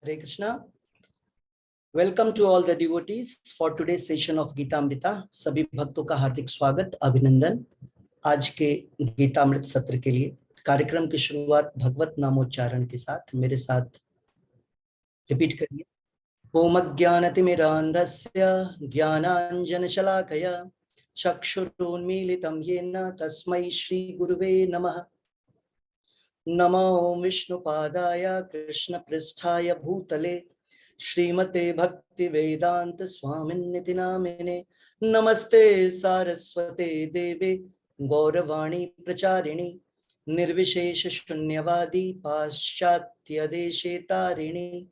Hare Krishna. Welcome to all the devotees for today's session of Gita Amrita. सभी भक्तों का हार्दिक स्वागत, अभिनंदन आज के गीता अमृत सत्र के लिए। कार्यक्रम की शुरुआत भगवत नामोच्चारण के साथ मेरे साथ रिपीट करिए। ओम अज्ञानतिमिरान्धस्य ज्ञानाञ्जनशलाकया चक्षुरुन्मीलितं येन तस्मै श्री गुरुवे नमः। नमो विष्णुपादाय कृष्णपृष्ठाय भूतले श्रीमते भक्ति वेदांत स्वामिन्निति नामिने। नमस्ते सारस्वते देवे गौरवाणी प्रचारिणी निर्विशेष शून्यवादी पाश्चात्य देशे तारिणी।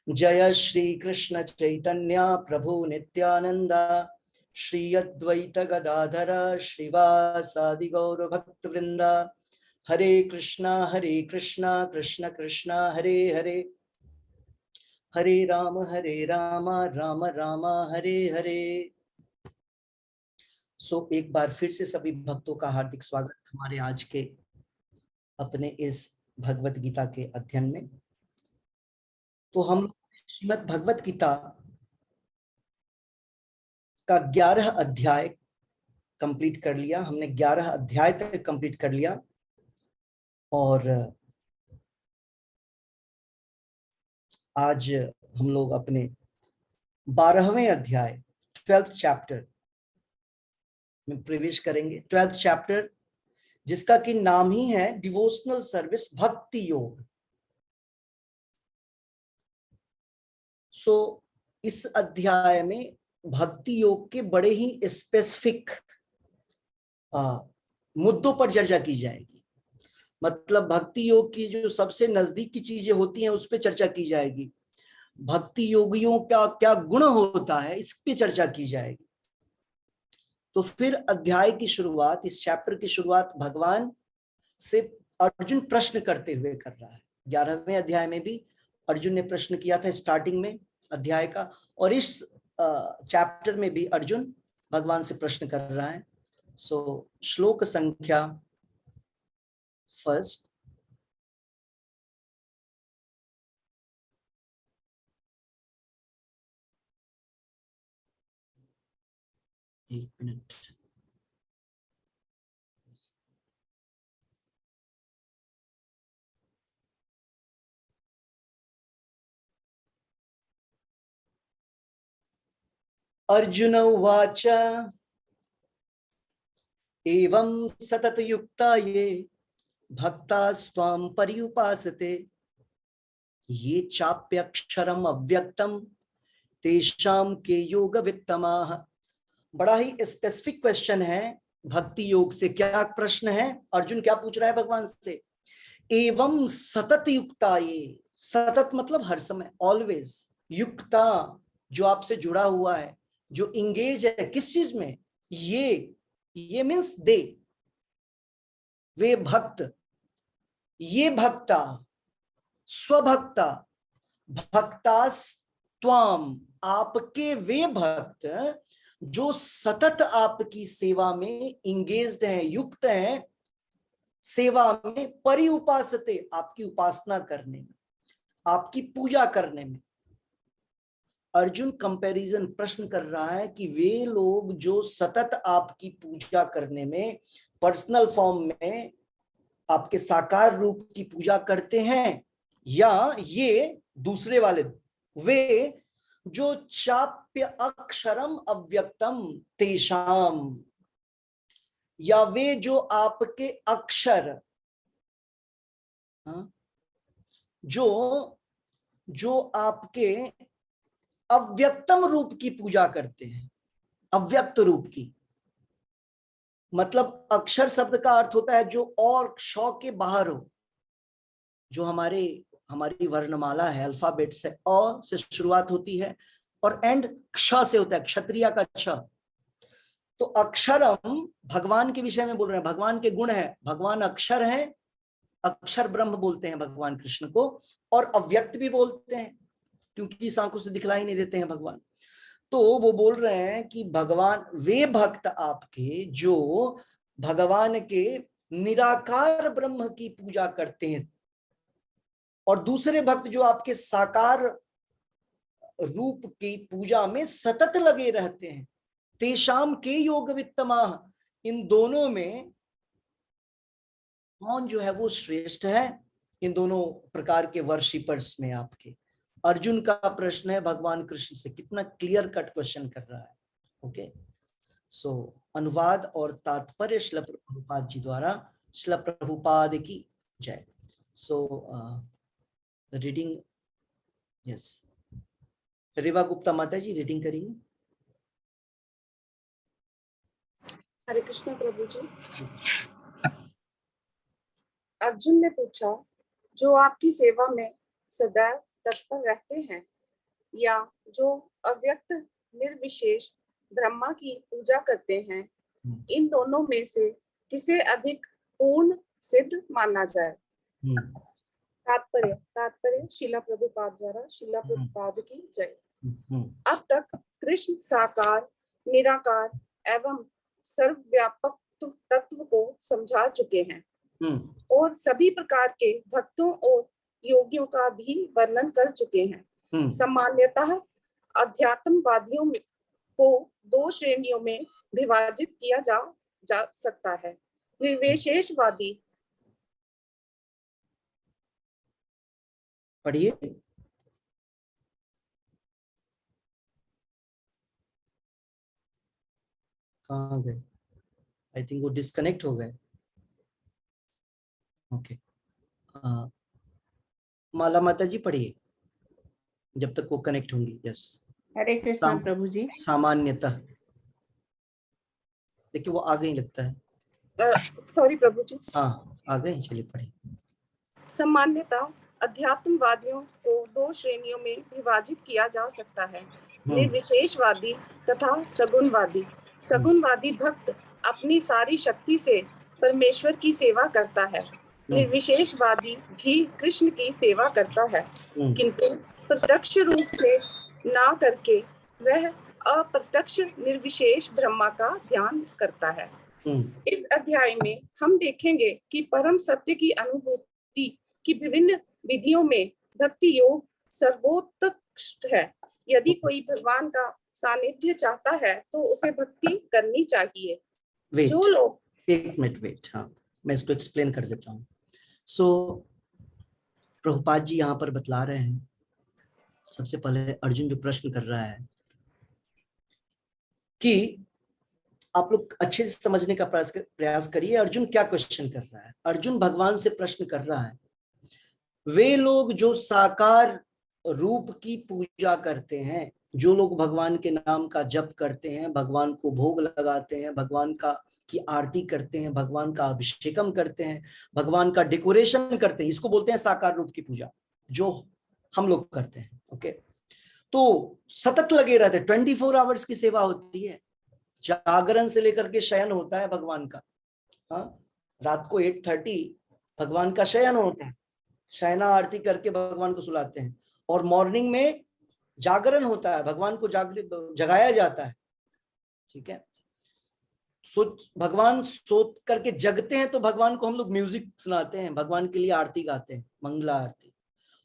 जय श्री कृष्ण चैतन्य प्रभु नित्यानंदा श्री अद्वैत गदाधर श्रीवासादि गौर भक्त वृंदा। हरे कृष्णा कृष्ण कृष्णा हरे हरे, हरे राम राम राम हरे हरे। एक बार फिर से सभी भक्तों का हार्दिक स्वागत हमारे आज के अपने इस भगवत गीता के अध्ययन में। तो हम श्रीमद् भगवत गीता का 11 अध्याय कंप्लीट कर लिया। हमने 11 अध्याय तक कंप्लीट कर लिया और आज हम लोग अपने 12वें अध्याय 12th चैप्टर में प्रवेश करेंगे। 12th चैप्टर जिसका कि नाम ही है डिवोशनल सर्विस भक्ति योग। इस अध्याय में भक्ति योग के बड़े ही स्पेसिफिक मुद्दों पर चर्चा की जाएगी। मतलब भक्ति योग की जो सबसे नजदीक की चीजें होती हैं उस पर चर्चा की जाएगी। भक्ति योगियों का क्या गुण होता है इस पे चर्चा की जाएगी। तो फिर अध्याय की शुरुआत, इस चैप्टर की शुरुआत भगवान से अर्जुन प्रश्न करते हुए कर रहा है। 11वें अध्याय में भी अर्जुन ने प्रश्न किया था स्टार्टिंग में अध्याय का, और इस चैप्टर में भी अर्जुन भगवान से प्रश्न कर रहा है। श्लोक संख्या फर्स्ट। एक मिनट। अर्जुन उवाच एवं सतत युक्ता ये भक्तास्त्वां पर्युपासते ये चाप्यक्षरम अव्यक्तम तेषां के योग वित्तमाः। बड़ा ही स्पेसिफिक क्वेश्चन है भक्ति योग से। क्या प्रश्न है? अर्जुन क्या पूछ रहा है भगवान से? एवं सतत युक्ता ये, सतत मतलब हर समय, ऑलवेज, युक्ता जो आपसे जुड़ा हुआ है, जो इंगेज है किस चीज में, ये मीन्स दे, वे भक्त, ये भक्ता, स्वभक्ता, भक्तास्त्वाम आपके वे भक्त जो सतत आपकी सेवा में इंगेज्ड हैं, युक्त हैं, सेवा में, परिउपासते आपकी उपासना करने में, आपकी पूजा करने में। अर्जुन कंपैरिजन प्रश्न कर रहा है कि वे लोग जो सतत आपकी पूजा करने में, पर्सनल फॉर्म में आपके साकार रूप की पूजा करते हैं, या ये दूसरे वाले, वे जो चाप्य अक्षरम अव्यक्तम तेषाम, या वे जो आपके अक्षर, जो आपके अव्यक्तम रूप की पूजा करते हैं, अव्यक्त रूप की। मतलब अक्षर शब्द का अर्थ होता है जो और शौ के बाहर हो, जो हमारी वर्णमाला है, अल्फाबेट से अ से शुरुआत होती है और एंड क्ष से होता है, क्षत्रिय का क्ष। तो अक्षरम भगवान के विषय में बोल रहे हैं, भगवान के गुण है। भगवान अक्षर है, अक्षर ब्रह्म बोलते हैं भगवान कृष्ण को, और अव्यक्त भी बोलते हैं क्योंकि इस आंखों से दिखलाई नहीं देते हैं भगवान। तो वो बोल रहे हैं कि भगवान, वे भक्त आपके जो भगवान के निराकार ब्रह्म की पूजा करते हैं, और दूसरे भक्त जो आपके साकार रूप की पूजा में सतत लगे रहते हैं, तेषाम के योग वित्तमाह, इन दोनों में कौन जो है वो श्रेष्ठ है इन दोनों प्रकार के वर्शिपर्स में आपके? अर्जुन का प्रश्न है भगवान कृष्ण से, कितना क्लियर कट क्वेश्चन कर रहा है। ओके, सो अनुवाद और तात्पर्य श्रील प्रभुपाद जी द्वारा। श्रील प्रभुपाद की जय। सो रीडिंग, यस, रेवा गुप्ता माता जी रीडिंग करिए। हरे कृष्ण प्रभु जी। अर्जुन ने पूछा, जो आपकी सेवा में सदैव तत्पर रहते हैं या जो अव्यक्त निर्विशेष ब्रह्मा की पूजा करते हैं, इन दोनों में से किसे अधिक पूर्ण सिद्ध माना जाए? तात्पर्य श्रील प्रभुपाद द्वारा। श्रील प्रभुपाद की जय। अब तक कृष्ण साकार, निराकार एवं सर्वव्यापक तत्व को समझा चुके हैं और सभी प्रकार के भक्तों और योगियों का भी वर्णन कर चुके हैं। सामान्यतः अध्यात्मवादियों को दो श्रेणियों में विभाजित किया जा सकता है। निर्विशेषवादी, पढ़िए, कहाँ गए? आई थिंक वो डिस्कनेक्ट हो गए। ओके, माला माता जी पढ़िए जब तक वो कनेक्ट होंगी। यस, हरे कृष्ण प्रभु जी। सामान्यतः, देखिए वो आ गई लगता है। सॉरी प्रभु जी। हाँ आ गए, चलिए पढ़िए। सामान्यतः अध्यात्मवादियों को दो श्रेणियों में विभाजित किया जा सकता है। निर्विशेषवादी तथा सगुणवादी। सगुणवादी भक्त अपनी सारी शक्ति से परमेश्वर की सेवा करता है। निर्विशेषवादी भी कृष्ण की सेवा करता है, किंतु प्रत्यक्ष रूप से ना करके वह अप्रत्यक्ष निर्विशेष ब्रह्मा का ध्यान करता है। इस अध्याय में हम देखेंगे कि परम सत्य की अनुभूति की विभिन्न विधियों में भक्ति योग सर्वोत्कृष्ट है। यदि कोई भगवान का सानिध्य चाहता है तो उसे भक्ति करनी चाहिए। जो लोग, एक मिनट वेट, हाँ मैं इसको एक्सप्लेन कर देता हूँ। सो प्रभुपाद जी यहाँ पर बतला रहे हैं, सबसे पहले अर्जुन जो प्रश्न कर रहा है कि आप लोग अच्छे से समझने का प्रयास करिए अर्जुन क्या क्वेश्चन कर रहा है। अर्जुन भगवान से प्रश्न कर रहा है, वे लोग जो साकार रूप की पूजा करते हैं, जो लोग भगवान के नाम का जप करते हैं, भगवान को भोग लगाते हैं, भगवान की आरती करते हैं, भगवान का अभिषेकम करते हैं, भगवान का डेकोरेशन करते हैं, इसको बोलते हैं साकार रूप की पूजा, जो हम लोग करते हैं। ओके, तो सतत लगे रहते, 24 आवर्स की सेवा होती है, जागरण से लेकर के शयन होता है भगवान का। हाँ, रात को 8:30 भगवान का शयन होता है, शयना आरती करके भगवान को सुलाते हैं, और मॉर्निंग में जागरण होता है, भगवान को जगाया जाता है। ठीक है, भगवान सो करके जगते हैं तो भगवान को हम लोग म्यूजिक सुनाते हैं, भगवान के लिए आरती गाते हैं, मंगला आरती।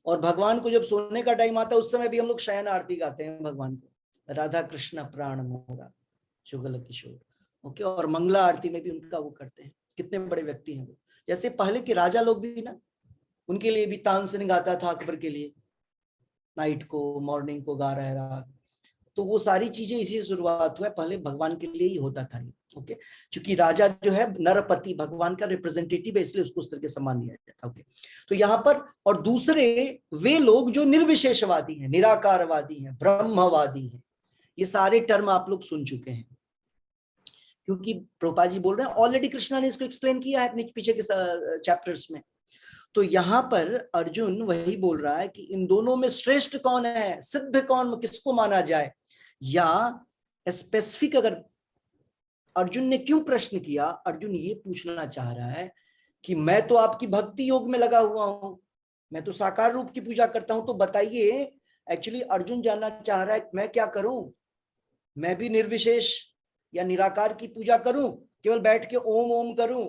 और भगवान को जब सोने का टाइम आता है उस समय भी हम लोग शयन आरती गाते हैं भगवान को, राधा कृष्ण प्राण मोरा जुगल किशोर। ओके, और मंगला आरती में भी उनका वो करते हैं। कितने बड़े व्यक्ति हैं वो, जैसे पहले के राजा लोग भी ना, उनके लिए भी तानसेन गाता था अकबर के लिए, नाइट को मॉर्निंग को गा रहा है राग। तो वो सारी चीजें इसी से शुरुआत हुआ है, पहले भगवान के लिए ही होता था ये। ओके, क्योंकि राजा जो है नरपति, भगवान का रिप्रेजेंटेटिव है, इसलिए उसको उस तरह के सम्मान दिया जाता है। ओके, तो यहाँ पर, और दूसरे वे लोग जो निर्विशेषवादी हैं, निराकारवादी हैं, ब्रह्मवादी हैं, ये सारे टर्म आप लोग सुन चुके हैं, क्योंकि प्रभुपाद जी बोल रहे हैं, ऑलरेडी कृष्णा ने इसको एक्सप्लेन किया है अपने पीछे के चैप्टर्स में। तो यहाँ पर अर्जुन वही बोल रहा है कि इन दोनों में श्रेष्ठ कौन है, सिद्ध कौन, किसको माना जाए, या स्पेसिफिक। अगर अर्जुन ने क्यों प्रश्न किया, अर्जुन ये पूछना चाह रहा है कि मैं तो आपकी भक्ति योग में लगा हुआ हूं, मैं तो साकार रूप की पूजा करता हूं, तो बताइए, एक्चुअली अर्जुन जानना चाह रहा है मैं क्या करूं, मैं भी निर्विशेष या निराकार की पूजा करूं, केवल बैठ के ओम ओम करूं,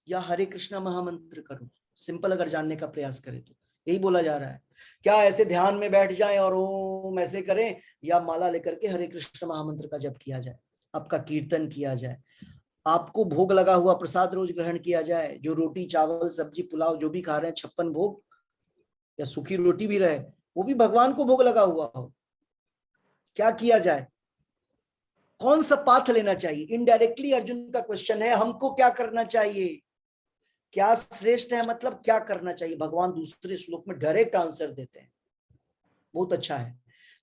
या हरे कृष्णा महामंत्र करूं। सिंपल अगर जानने का प्रयास करें तो यही बोला जा रहा है। क्या ऐसे ध्यान में बैठ जाएं और ओम ऐसे करें, या माला लेकर के हरे कृष्ण महामंत्र का जप किया जाए, आपका कीर्तन किया जाए, आपको भोग लगा हुआ प्रसाद रोज ग्रहण किया जाए, जो रोटी चावल सब्जी पुलाव जो भी खा रहे हैं 56 भोग, या सूखी रोटी भी रहे वो भी भगवान को भोग लगा हुआ हो। क्या किया जाए, कौन सा पाथ लेना चाहिए? इनडायरेक्टली अर्जुन का क्वेश्चन है, हमको क्या करना चाहिए, क्या श्रेष्ठ है, मतलब क्या करना चाहिए। भगवान दूसरे श्लोक में डायरेक्ट आंसर देते हैं, बहुत अच्छा है।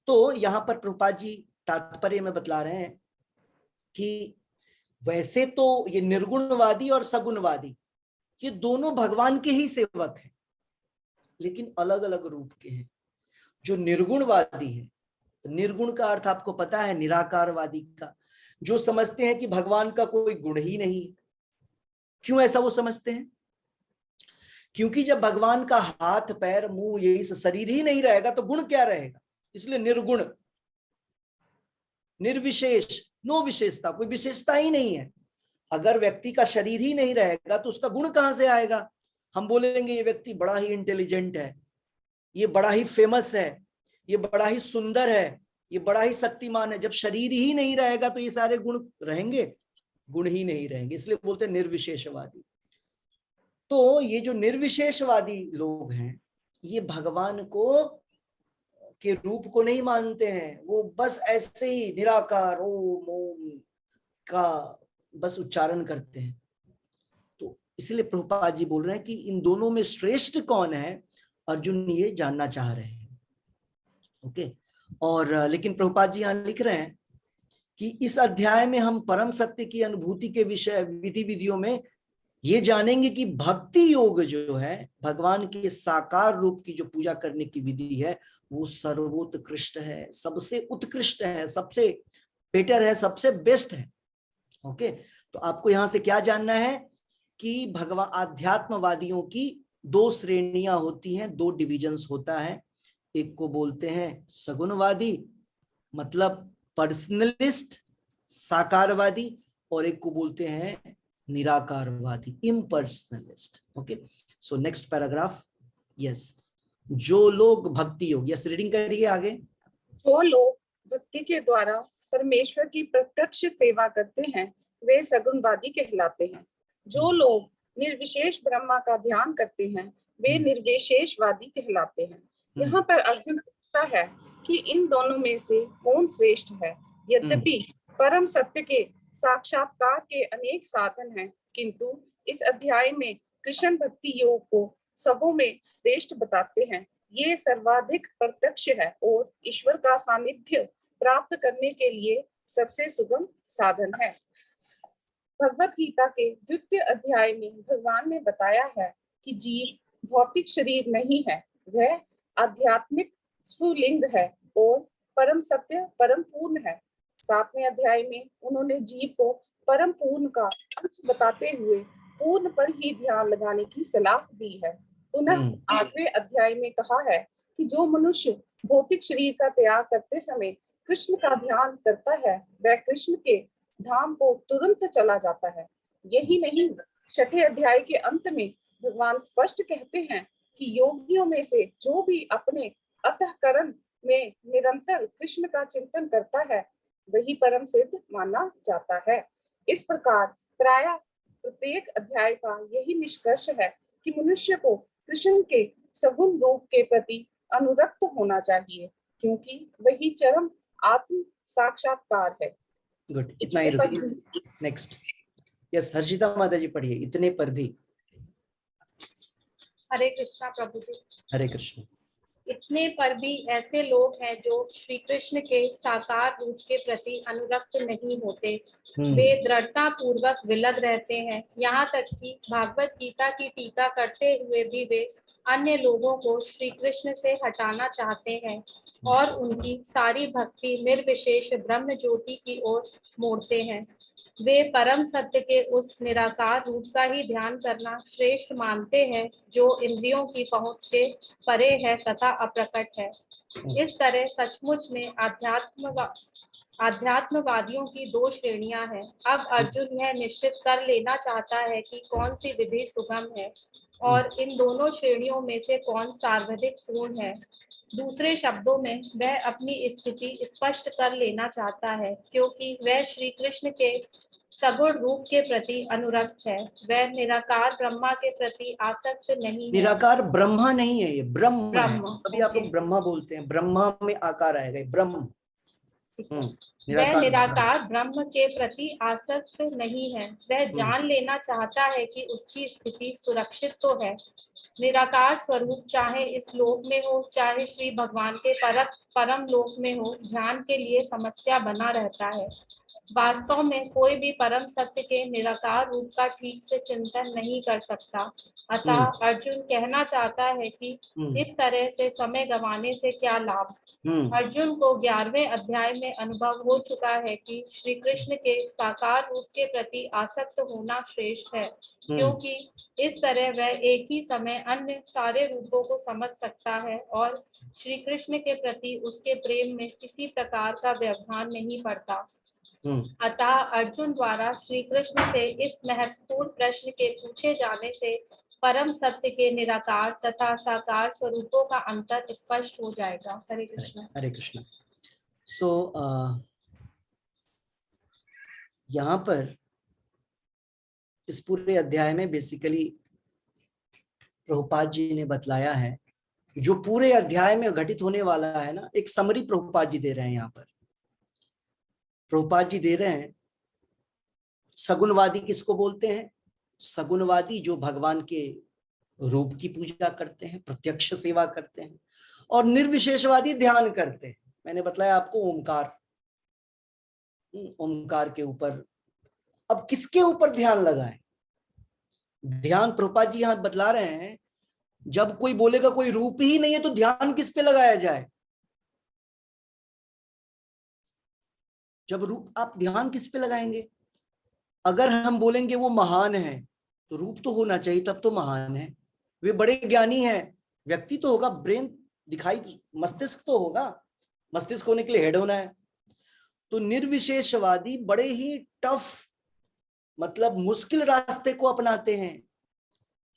तो यहां पर प्रभुपाद जी तात्पर्य में बतला रहे हैं कि वैसे तो ये निर्गुणवादी और सगुणवादी ये दोनों भगवान के ही सेवक हैं, लेकिन अलग अलग रूप के हैं। जो निर्गुणवादी है, निर्गुण का अर्थ आपको पता है, निराकारवादी का, जो समझते हैं कि भगवान का कोई गुण ही नहीं। क्यों ऐसा वो समझते हैं? क्योंकि जब भगवान का हाथ पैर मुंह यही शरीर ही नहीं रहेगा तो गुण क्या रहेगा, इसलिए निर्गुण, निर्विशेष, नो विशेषता, कोई विशेषता ही नहीं है। अगर व्यक्ति का शरीर ही नहीं रहेगा तो उसका गुण कहां से आएगा? हम बोलेंगे ये व्यक्ति बड़ा ही इंटेलिजेंट है, ये बड़ा ही फेमस है, ये बड़ा ही सुंदर है, ये बड़ा ही शक्तिमान है। जब शरीर ही नहीं रहेगा तो ये सारे गुण रहेंगे? गुण ही नहीं रहेंगे, इसलिए बोलते हैं निर्विशेषवादी। तो ये जो निर्विशेषवादी लोग हैं ये भगवान को के रूप को नहीं मानते हैं, वो बस ऐसे ही निराकार ओम ओम का बस उच्चारण करते हैं। तो इसलिए प्रभुपाद जी बोल रहे हैं कि इन दोनों में श्रेष्ठ कौन है, अर्जुन ये जानना चाह रहे हैं। ओके, और लेकिन प्रभुपाद जी यहां लिख रहे हैं कि इस अध्याय में हम परम सत्य की अनुभूति के विषय विधि विधियों में ये जानेंगे कि भक्ति योग जो है, भगवान के साकार रूप की जो पूजा करने की विधि है, वो सर्वोत्कृष्ट है, सबसे उत्कृष्ट है, सबसे बेटर है, सबसे बेस्ट है। ओके, तो आपको यहां से क्या जानना है कि भगवान आध्यात्मवादियों की दो श्रेणियां होती हैं, दो डिविजन्स होता है। एक को बोलते हैं सगुणवादी, मतलब पर्सनलिस्ट साकारवादी, और एक को बोलते हैं निराकारवादी impersonalist. Okay, so next paragraph. Yes, जो लोग भक्ति योग, यस रीडिंग करिए आगे। जो लोग भक्ति के द्वारा परमेश्वर की प्रत्यक्ष सेवा करते हैं वे सगुणवादी कहलाते हैं। जो लोग निर्विशेष ब्रह्मा का ध्यान करते हैं वे निर्विशेषवादी कहलाते हैं। यहाँ पर अर्जुन पूछता है कि इन दोनों में से कौन श्रेष्ठ है। यद्यपि परम सत्य के साक्षात्कार के अनेक साधन हैं, किंतु इस अध्याय में कृष्ण भक्ति योग को सबों में श्रेष्ठ बताते हैं। ये सर्वाधिक प्रत्यक्ष है और ईश्वर का सानिध्य प्राप्त करने के लिए सबसे सुगम साधन है। भगवत गीता के द्वितीय अध्याय में भगवान ने बताया है कि जीव भौतिक शरीर नहीं है, वह आध्यात्मिक स्वलिंग है और परम सत्य परम पूर्ण है। 7वें अध्याय में उन्होंने जीव को परम पूर्ण का अंश बताते हुए पूर्ण पर ही ध्यान लगाने की सलाह दी है। पुनः 8वें अध्याय में कहा है कि जो मनुष्य भौतिक शरीर का त्याग करते समय कृष्ण का ध्यान करता है वह कृष्ण के धाम को तुरंत चला जाता है। यही नहीं, 6ठे अध्याय के अंत में भगवान स्पष्ट कहते हैं कि योगियों में से जो भी अपने अंतःकरण में निरंतर कृष्ण का चिंतन करता है वही परम सिद्ध माना जाता है। इस प्रकार प्राय प्रत्येक अध्याय का यही निष्कर्ष है कि मनुष्य को कृष्ण के सगुण रूप के प्रति अनुरक्त होना चाहिए, क्योंकि वही चरम आत्म साक्षात्कार है। गुड, इतना ही रुकिए। नेक्स्ट, यस हर्षिता माता जी पढ़िए। इतने पर भी। हरे कृष्णा प्रभु जी। हरे कृष्ण। इतने पर भी ऐसे लोग हैं जो श्री कृष्ण के साकार रूप के प्रति अनुरक्त नहीं होते। वे दृढ़ता पूर्वक विलग रहते हैं, यहाँ तक कि भागवत गीता की टीका करते हुए भी वे अन्य लोगों को श्री कृष्ण से हटाना चाहते हैं और उनकी सारी भक्ति निर्विशेष ब्रह्म ज्योति की ओर मोड़ते हैं। वे परम सत्य के उस निराकार रूप का ही ध्यान करना श्रेष्ठ मानते हैं जो इंद्रियों की पहुंच के परे है तथा अप्रकट है। इस तरह सचमुच में आध्यात्मवादियों की दो श्रेणियां हैं। अब अर्जुन यह निश्चित कर लेना चाहता है कि कौन सी विधि सुगम है। और इन दोनों श्रेणियों में से कौन सर्वाधिक पूर्ण है। दूसरे शब्दों में वह अपनी स्थिति स्पष्ट कर लेना चाहता है, क्योंकि वह श्री कृष्ण के सगुण रूप के प्रति अनुरक्त है। वह निराकार ब्रह्मा के प्रति आसक्त नहीं है। निराकार ब्रह्मा नहीं है, ये ब्रह्म है। ब्रह्म, अभी आप लोग ब्रह्मा बोलते हैं, ब्रह्मा में आकार आएगा, ये ब्रह्म। वह निराकार ब्रह्म के प्रति आसक्त नहीं है। वह जान लेना चाहता है कि उसकी स्थिति सुरक्षित तो है। निराकार स्वरूप चाहे इस लोक में हो चाहे श्री भगवान के परम लोक में हो, ध्यान के लिए समस्या बना रहता है। वास्तव में कोई भी परम सत्य के निराकार रूप का ठीक से चिंतन नहीं कर सकता। अतः अर्जुन कहना चाहता है कि इस तरह से समय गंवाने से क्या लाभ। अर्जुन को 11वें अध्याय में अनुभव हो चुका है कि श्री कृष्ण के साकार रूप के प्रति आसक्त होना श्रेष्ठ है, क्योंकि इस तरह वह एक ही समय अन्य सारे रूपों को समझ सकता है और श्री कृष्ण के प्रति उसके प्रेम में किसी प्रकार का व्यवधान नहीं पड़ता। अतः अर्जुन द्वारा श्री कृष्ण से इस महत्वपूर्ण प्रश्न के पूछे जाने से परम सत्य के निराकार तथा साकार स्वरूपों का अंतर स्पष्ट हो जाएगा। हरे कृष्ण। हरे कृष्ण। सो यहाँ पर इस पूरे अध्याय में बेसिकली प्रभुपाद जी ने बतलाया है जो पूरे अध्याय में घटित होने वाला है ना, एक समरी प्रभुपाद जी दे रहे हैं। यहाँ पर प्रभुपाद जी दे रहे हैं सगुणवादी किसको बोलते हैं। सगुणवादी जो भगवान के रूप की पूजा करते हैं, प्रत्यक्ष सेवा करते हैं, और निर्विशेषवादी ध्यान करते हैं। मैंने बताया आपको ओमकार, ओमकार के ऊपर। अब किसके ऊपर ध्यान लगाएं? ध्यान प्रभुपाद जी यहां बतला रहे हैं, जब कोई बोलेगा कोई रूप ही नहीं है तो ध्यान किस पे लगाया जाए। जब रूप, आप ध्यान किस पे लगाएंगे? अगर हम बोलेंगे वो महान है तो रूप तो होना चाहिए, तब तो महान है। वे बड़े ज्ञानी हैं, व्यक्ति तो होगा, ब्रेन दिखाई, मस्तिष्क तो होगा, मस्तिष्क होने के लिए हेड होना है। तो निर्विशेषवादी बड़े ही टफ, मतलब मुश्किल रास्ते को अपनाते हैं।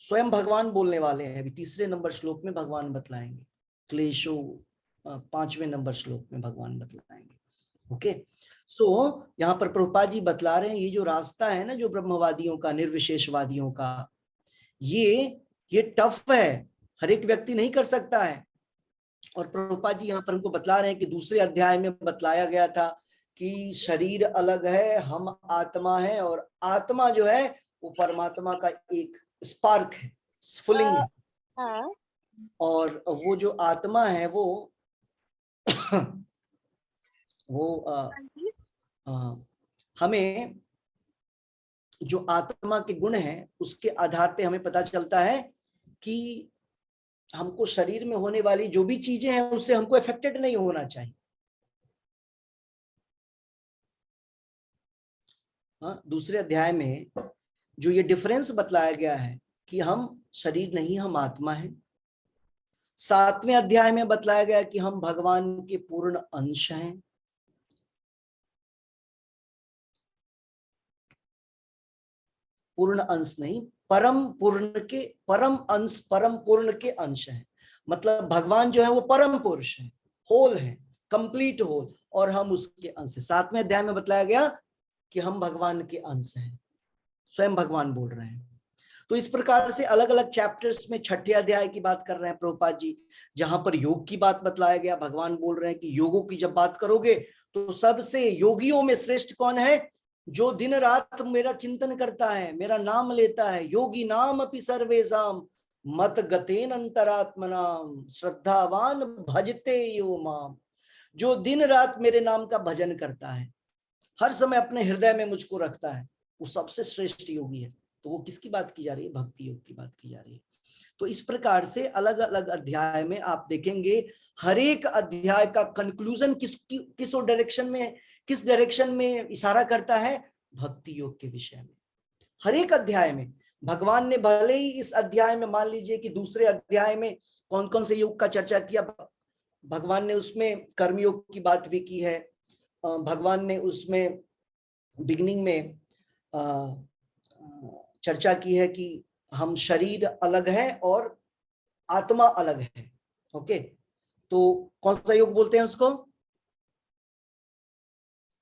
स्वयं भगवान बोलने वाले हैं, अभी 3 नंबर श्लोक में भगवान बतलाएंगे, क्लेशो 5वें नंबर श्लोक में भगवान बतलाएंगे। ओके, सो यहाँ पर प्रभुपाद जी बतला रहे हैं ये जो रास्ता है ना, जो ब्रह्मवादियों का, निर्विशेषवादियों का, ये टफ है, हर एक व्यक्ति नहीं कर सकता है। और प्रभुपाद जी यहाँ पर हमको बतला रहे हैं कि दूसरे अध्याय में बतलाया गया था कि शरीर अलग है, हम आत्मा है, और आत्मा जो है वो परमात्मा का एक स्पार्क है, स्फुलिंग है। और वो जो आत्मा है वो हमें जो आत्मा के गुण हैं उसके आधार पे हमें पता चलता है कि हमको शरीर में होने वाली जो भी चीजें हैं उससे हमको अफेक्टेड नहीं होना चाहिए। दूसरे अध्याय में जो ये डिफरेंस बतलाया गया है कि हम शरीर नहीं, हम आत्मा है। 7वें अध्याय में बतलाया गया कि हम भगवान के पूर्ण अंश हैं। पूर्ण अंश नहीं, परम पूर्ण के, परम अंश, परम पूर्ण के अंश हैं। मतलब भगवान जो है वो परम पुरुष है, होल है, कंप्लीट होल, और हम उसके अंश हैं। 7वें अध्याय में बतलाया गया कि हम भगवान के अंश हैं, स्वयं भगवान बोल रहे हैं। तो इस प्रकार से अलग अलग चैप्टर्स में 6ठे अध्याय की बात कर रहे हैं प्रभुपाद जी, जहां पर योग की बात बतलाया गया। भगवान बोल रहे हैं कि योगों की जब बात करोगे तो सबसे योगियों में श्रेष्ठ कौन है? जो दिन रात मेरा चिंतन करता है, मेरा नाम लेता है। योगी नाम अपि सर्वेषां मत गतेन अंतरात्मनाम श्रद्धावान भजते यो माम। जो दिन रात मेरे नाम का भजन करता है, हर समय अपने हृदय में मुझको रखता है, वो सबसे श्रेष्ठ योगी है। तो वो किसकी बात की जा रही है? भक्ति योग की बात की जा रही है। तो इस प्रकार से अलग अलग अध्याय में आप देखेंगे, हर एक अध्याय का कंक्लूजन किस डायरेक्शन में इशारा करता है? भक्ति योग के विषय में। हर एक अध्याय में भगवान ने, भले ही इस अध्याय में मान लीजिए कि दूसरे अध्याय में कौन कौन से योग का चर्चा किया, भगवान ने उसमें कर्मयोग की बात भी की है। भगवान ने उसमें बिगिनिंग में चर्चा की है कि हम शरीर अलग है और आत्मा अलग है। ओके, तो कौन सा योग बोलते हैं उसको?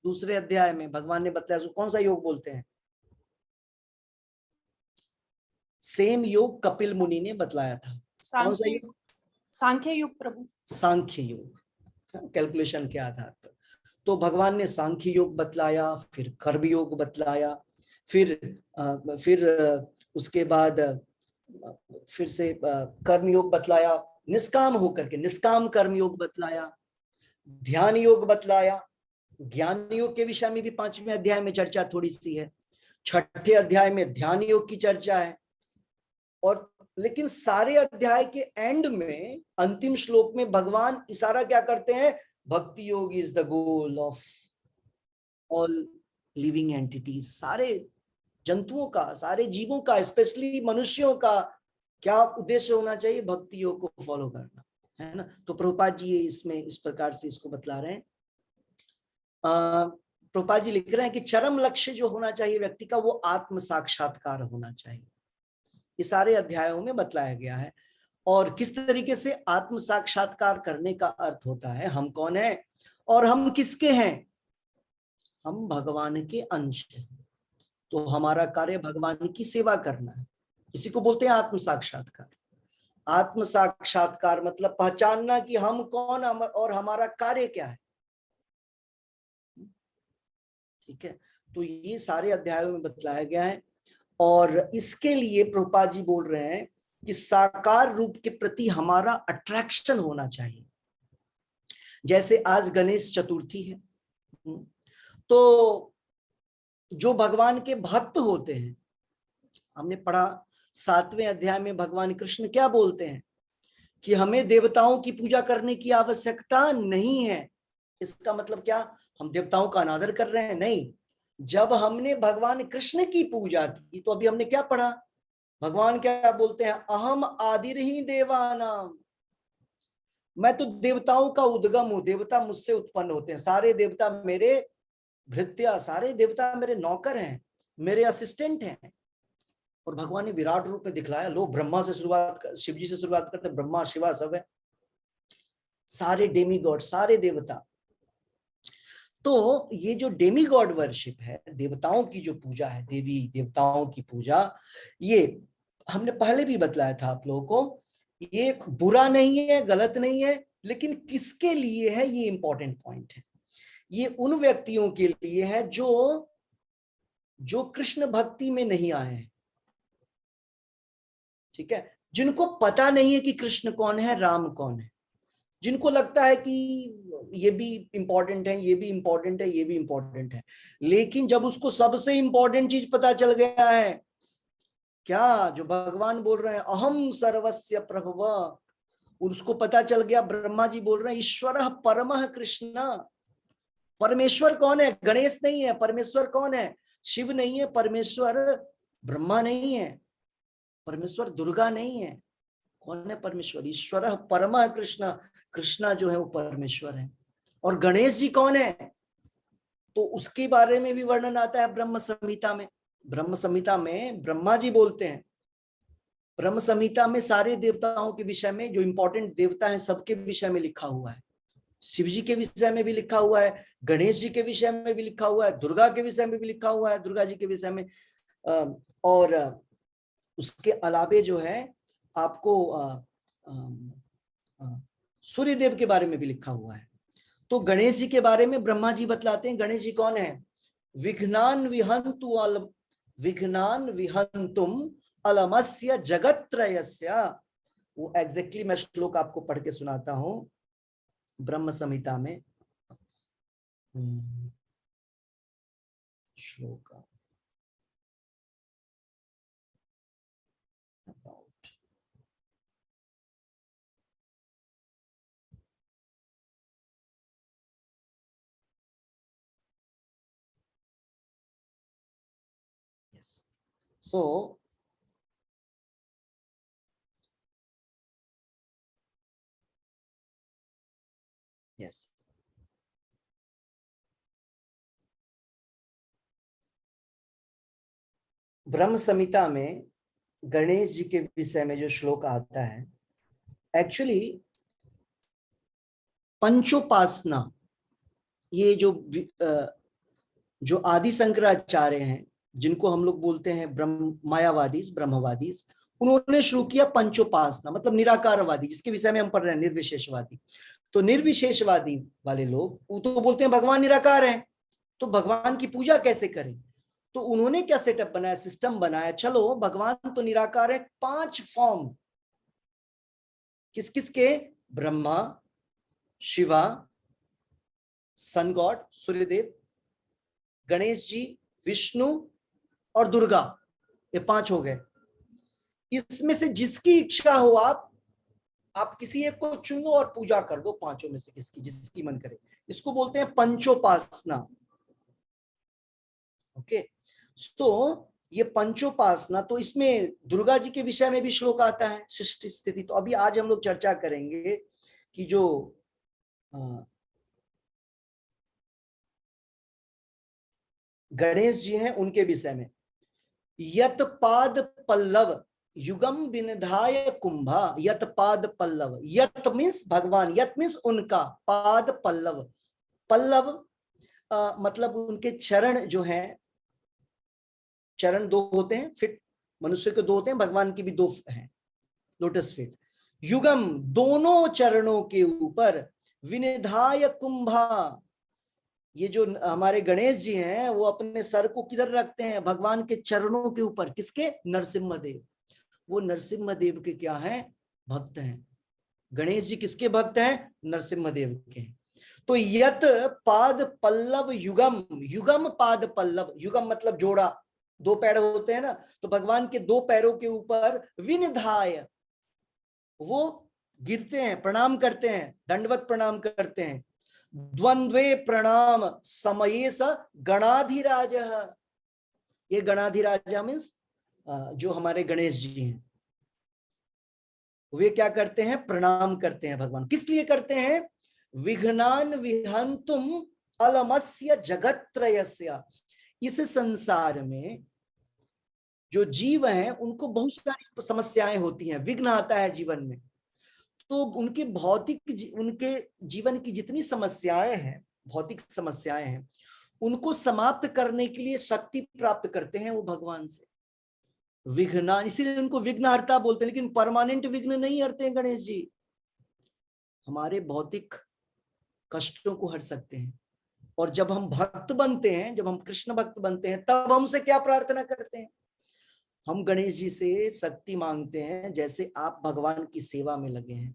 दूसरे अध्याय में भगवान ने बताया उसको कौन सा योग बोलते हैं? सेम योग कपिल मुनि ने बतलाया था। कौन सा योग? सांख्य योग प्रभु। सांख्य योग, कैलकुलेशन के आधार पर। तो भगवान ने सांख्य योग बतलाया, फिर कर्म योग बतलाया, फिर उसके बाद फिर से कर्म योग बतलाया, निष्काम होकर के निष्काम कर्म योग बतलाया, ध्यान योग बतलाया। ज्ञान योग के विषय में भी 5वें अध्याय में चर्चा थोड़ी सी है, 6ठे अध्याय में ध्यान योग की चर्चा है। और लेकिन सारे अध्याय के एंड में अंतिम श्लोक में भगवान इशारा क्या करते हैं? भक्ति योग is the goal of all living entities. सारे जंतुओं का, सारे जीवों का, स्पेशली मनुष्यों का क्या उद्देश्य होना चाहिए? भक्ति योग को फॉलो करना, है ना। तो प्रभुपाद जी इसमें इस प्रकार से इसको बतला रहे हैं। प्रभुपाद जी लिख रहे हैं कि चरम लक्ष्य जो होना चाहिए व्यक्ति का, वो आत्म साक्षात्कार होना चाहिए। ये सारे अध्यायों में बतलाया गया है। और किस तरीके से आत्म साक्षात्कार करने का अर्थ होता है, हम कौन है और हम किसके हैं? हम भगवान के अंश हैं। तो हमारा कार्य भगवान की सेवा करना है, इसी को बोलते हैं आत्म साक्षात्कार। आत्म साक्षात्कार मतलब पहचानना कि हम कौन और हमारा कार्य क्या है। ठीक है, तो ये सारे अध्यायों में बतलाया गया है। और इसके लिए प्रभुपाद जी बोल रहे हैं कि साकार रूप के प्रति हमारा अट्रैक्शन होना चाहिए। जैसे आज गणेश चतुर्थी है, तो जो भगवान के भक्त होते हैं, हमने पढ़ा 7वें अध्याय में भगवान कृष्ण क्या बोलते हैं कि हमें देवताओं की पूजा करने की आवश्यकता नहीं है। इसका मतलब क्या? हम देवताओं का अनादर कर रहे हैं? नहीं। जब हमने भगवान कृष्ण की पूजा की तो अभी हमने क्या पढ़ा? भगवान क्या बोलते हैं? अहम आदिर्हि देवानाम, मैं तो देवताओं का उद्गम हूं, देवता मुझसे उत्पन्न होते हैं, सारे देवता मेरे भृत्या, सारे देवता मेरे नौकर हैं, मेरे असिस्टेंट हैं। और भगवान ने विराट रूप में दिखलाया। लो, ब्रह्मा से शुरुआत कर, शिव जी से शुरुआत करते, ब्रह्मा शिवा सब है, सारे डेमी गॉड, सारे देवता। तो ये जो डेमी गॉड वर्शिप है, देवताओं की जो पूजा है, देवी देवताओं की पूजा, ये हमने पहले भी बतलाया था आप लोगों को, ये बुरा नहीं है, गलत नहीं है, लेकिन किसके लिए है ये इंपॉर्टेंट पॉइंट है। ये उन व्यक्तियों के लिए है जो कृष्ण भक्ति में नहीं आए हैं। ठीक है, जिनको पता नहीं है कि कृष्ण कौन है, राम कौन है, जिनको लगता है कि ये भी इंपॉर्टेंट है, ये भी इंपॉर्टेंट है, ये भी इंपॉर्टेंट है, लेकिन जब उसको सबसे इंपॉर्टेंट चीज पता चल गया है, क्या जो भगवान बोल रहे हैं अहम सर्वस्य प्रभव, उसको पता चल गया, ब्रह्मा जी बोल रहे हैं ईश्वर परमः कृष्ण। परमेश्वर कौन है? गणेश नहीं है। परमेश्वर कौन है? शिव नहीं है। परमेश्वर ब्रह्मा नहीं है। परमेश्वर दुर्गा नहीं है। कौन है परमेश्वर? ईश्वर परमः कृष्ण। कृष्णा जो है वो परमेश्वर है। और गणेश जी कौन है? तो उसके बारे में भी वर्णन आता है ब्रह्म संहिता में। ब्रह्म संहिता में ब्रह्मा जी बोलते हैं, ब्रह्म संहिता में सारे देवताओं के विषय में, जो इंपॉर्टेंट देवता हैं सबके विषय में लिखा हुआ है। शिव जी के विषय में भी लिखा हुआ है, गणेश जी के विषय में भी लिखा हुआ है, दुर्गा के विषय में भी लिखा हुआ है, दुर्गा जी के विषय में। और उसके अलावे जो है आपको सूर्य देव के बारे में भी लिखा हुआ है। तो गणेश जी के बारे में ब्रह्मा जी बतलाते हैं, गणेश जी कौन है? विघ्नान विहंतुम अलमस्य जगत्त्रयस्य। वो एग्जैक्टली मैं श्लोक आपको पढ़ के सुनाता हूं ब्रह्म संहिता में। श्लोक So yes, ब्रह्म संहिता में गणेश जी के विषय में जो श्लोक आता है, एक्चुअली पंचोपासना, ये जो आदि शंकराचार्य हैं, जिनको हम लोग बोलते हैं ब्रह्मवादी, उन्होंने शुरू किया पंचोपासना, मतलब निराकारवादी, जिसके विषय में हम पढ़ रहे हैं, निर्विशेषवादी। तो निर्विशेषवादी वाले लोग वो तो बोलते हैं भगवान निराकार है, तो भगवान की पूजा कैसे करें। तो उन्होंने क्या सेटअप बनाया, सिस्टम बनाया, चलो भगवान तो निराकार है, 5 फॉर्म, किस किस के, ब्रह्मा, शिवा, सन गॉड सूर्यदेव, गणेश जी, विष्णु और दुर्गा, ये 5 हो गए। इसमें से जिसकी इच्छा हो आप किसी एक को चुन लो और पूजा कर दो, 5 में से किसकी जिसकी मन करे। इसको बोलते हैं पंचोपासना। ओके, तो ये पंचोपासना, तो इसमें दुर्गा जी के विषय में भी श्लोक आता है, सृष्टि स्थिति। तो अभी आज हम लोग चर्चा करेंगे कि जो गणेश जी हैं उनके विषय में। यत पाद पल्लव युगम विनिधाय कुंभा, यत पाद पल्लव, यत मीन्स भगवान, यत मीन्स उनका, पाद पल्लव, पल्लव मतलब उनके चरण जो हैं, चरण 2 होते हैं, फिट मनुष्य के 2 होते हैं, भगवान की भी 2 हैं, लोटस फिट। युगम दोनों चरणों के ऊपर, विनिधाय कुंभा, ये जो हमारे गणेश जी हैं वो अपने सर को किधर रखते हैं, भगवान के चरणों के ऊपर। किसके, नरसिम्हा देव। वो नरसिम्हा देव के क्या हैं, भक्त हैं। गणेश जी किसके भक्त हैं, नरसिम्हा देव के। तो यत पाद पल्लव युगम, युगम पाद पल्लव, युगम मतलब जोड़ा, 2 पैर होते हैं ना, तो भगवान के 2 पैरों के ऊपर विनिधाय, वो गिरते हैं, प्रणाम करते हैं, दंडवत प्रणाम करते हैं। द्वंद्वे प्रणाम समये स गणाधिराज, ये गणाधिराज मीन्स जो हमारे गणेश जी हैं, वे क्या करते हैं, प्रणाम करते हैं भगवान। किस लिए करते हैं, विघ्नान विहंतुम अलमस्य जगत्त्रयस्य। इस संसार में जो जीव हैं उनको बहुत सारी समस्याएं होती हैं, विघ्न आता है जीवन में। तो उनके उनके जीवन की जितनी समस्याएं हैं, भौतिक समस्याएं हैं, उनको समाप्त करने के लिए शक्ति प्राप्त करते हैं वो भगवान से। विघ्ना, इसीलिए उनको विघ्नहर्ता बोलते हैं, लेकिन परमानेंट विघ्न नहीं हरते हैं गणेश जी, हमारे भौतिक कष्टों को हर सकते हैं। और जब हम भक्त बनते हैं, जब हम कृष्ण भक्त बनते हैं, तब हमसे क्या प्रार्थना करते हैं, हम गणेश जी से शक्ति मांगते हैं, जैसे आप भगवान की सेवा में लगे हैं।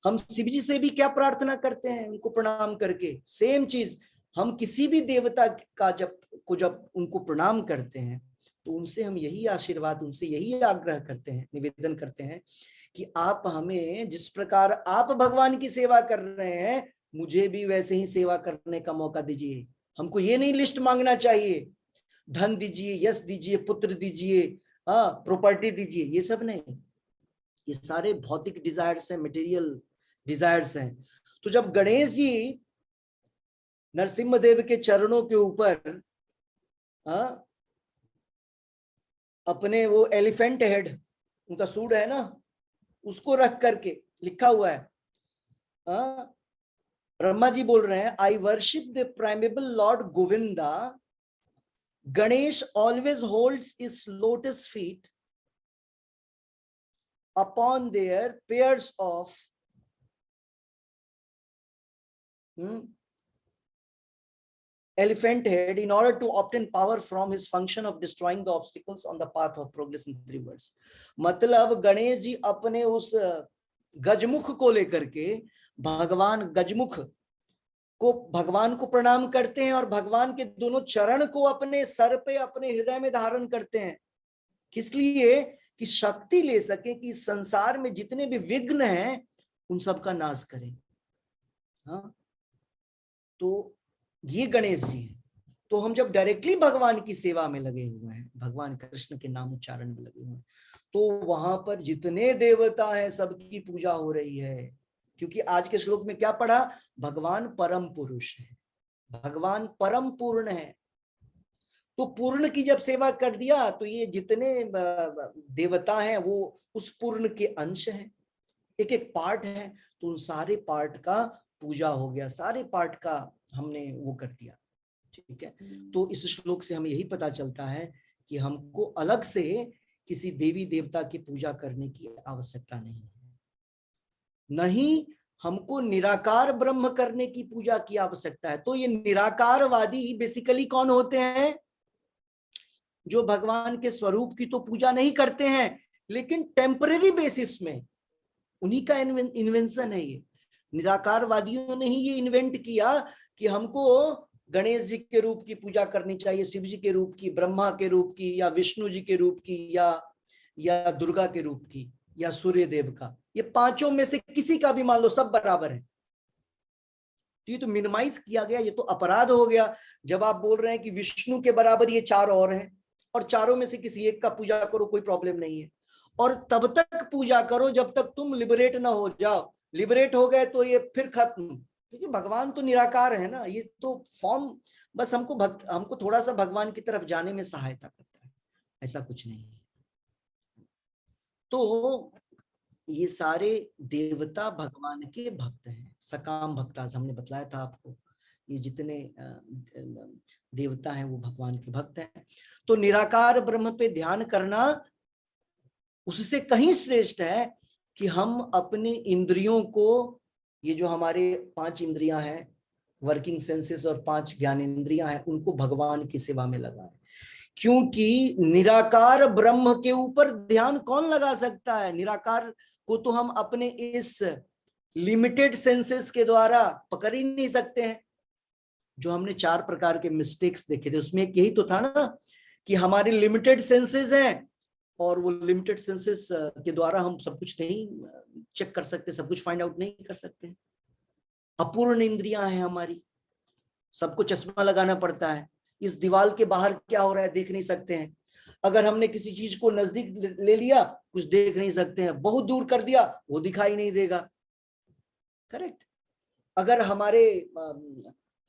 हम शिव जी से भी क्या प्रार्थना करते हैं, उनको प्रणाम करके, सेम चीज। हम किसी भी देवता का जब उनको प्रणाम करते हैं, तो उनसे हम यही आशीर्वाद, उनसे यही आग्रह करते हैं, निवेदन करते हैं कि आप हमें जिस प्रकार आप भगवान की सेवा कर रहे हैं, मुझे भी वैसे ही सेवा करने का मौका दीजिए। हमको ये नहीं लिस्ट मांगना चाहिए, धन दीजिए, यश दीजिए, पुत्र दीजिए, प्रॉपर्टी दीजिए, ये सब नहीं। ये सारे भौतिक डिजायर्स हैं, मटेरियल डिजायर्स हैं। तो जब गणेश जी नरसिम्हा देव के चरणों के ऊपर अपने वो एलिफेंट हेड, उनका सूंड है ना, उसको रख करके लिखा हुआ है, ब्रह्मा जी बोल रहे हैं, I worship the primeval lord Govinda, Ganesh always holds his lotus feet upon their pairs of elephant head in order to obtain power from his function of destroying the obstacles on the path of progress in 3 worlds। मतलब गणेश जी अपने उस गजमुख को लेकर के भगवान गजमुख को, भगवान को प्रणाम करते हैं और भगवान के दोनों चरण को अपने सर पे, अपने हृदय में धारण करते हैं। किस लिए, कि शक्ति ले सके कि संसार में जितने भी विघ्न हैं उन सब का नाश करें। हाँ, तो ये गणेश जी हैं। तो हम जब डायरेक्टली भगवान की सेवा में लगे हुए हैं, भगवान कृष्ण के नाम उच्चारण में लगे हुए हैं, तो वहां पर जितने देवता हैं सबकी पूजा हो रही है। क्योंकि आज के श्लोक में क्या पढ़ा, भगवान परम पुरुष है, भगवान परम पूर्ण है, तो पूर्ण की जब सेवा कर दिया तो ये जितने देवता हैं वो उस पूर्ण के अंश हैं, एक एक पार्ट है, तो उन सारे पार्ट का पूजा हो गया, सारे पार्ट का हमने वो कर दिया। ठीक है, तो इस श्लोक से हमें यही पता चलता है कि हमको अलग से किसी देवी देवता की पूजा करने की आवश्यकता नहीं है, नहीं हमको निराकार ब्रह्म करने की पूजा की आवश्यकता है। तो ये निराकारवादी बेसिकली कौन होते हैं? जो भगवान के स्वरूप की तो पूजा नहीं करते हैं, लेकिन टेम्परेरी बेसिस में, उन्हीं का इन्वेंशन है ये। निराकारवादियों ने ही ये इन्वेंट किया कि हमको गणेश जी के रूप की पूजा करनी चाहिए, शिव जी के रूप की, ब्रह्मा के रूप की, या विष्णु जी के रूप की, या दुर्गा के रूप की, या सूर्य देव का। ये पांचों में से किसी का भी मान लो, सब बराबर है। तो ये तो मिनिमाइज किया गया, ये तो अपराध हो गया जब आप बोल रहे हैं कि विष्णु के बराबर ये चार और हैं, और चारों में से किसी एक का पूजा करो, कोई प्रॉब्लम नहीं है। और तब तक पूजा करो जब तक तुम लिबरेट ना हो जाओ। लिबरेट हो गए तो ये फिर खत्म, क्योंकि भगवान तो निराकार है ना, ये तो फॉर्म बस हमको थोड़ा सा भगवान की तरफ जाने में सहायता करता है, ऐसा कुछ नहीं है। तो ये सारे देवता भगवान के भक्त हैं, सकाम भक्त, आज हमने बतलाया था आपको, ये जितने देवता हैं वो भगवान के भक्त हैं। तो निराकार ब्रह्म पे ध्यान करना उससे कहीं श्रेष्ठ है कि हम अपने इंद्रियों को, ये जो हमारे 5 इंद्रियां हैं, वर्किंग सेंसेस और 5 ज्ञान इंद्रियां हैं, उनको भगवान की सेवा में लगाएं। क्योंकि निराकार ब्रह्म के ऊपर ध्यान कौन लगा सकता है? निराकार को तो हम अपने इस लिमिटेड सेंसेस के द्वारा पकड़ ही नहीं सकते हैं। जो हमने 4 प्रकार के मिस्टेक्स देखे थे उसमें एक यही तो था ना, कि हमारे लिमिटेड सेंसेस हैं, और वो लिमिटेड सेंसेस के द्वारा हम सब कुछ नहीं चेक कर सकते, सब कुछ फाइंड आउट नहीं कर सकते। अपूर्ण इंद्रियां हैं हमारी, सबको चश्मा लगाना पड़ता है, इस दीवार के बाहर क्या हो रहा है देख नहीं सकते हैं। अगर हमने किसी चीज को नजदीक ले लिया कुछ देख नहीं सकते हैं, बहुत दूर कर दिया वो दिखाई नहीं देगा। करेक्ट। अगर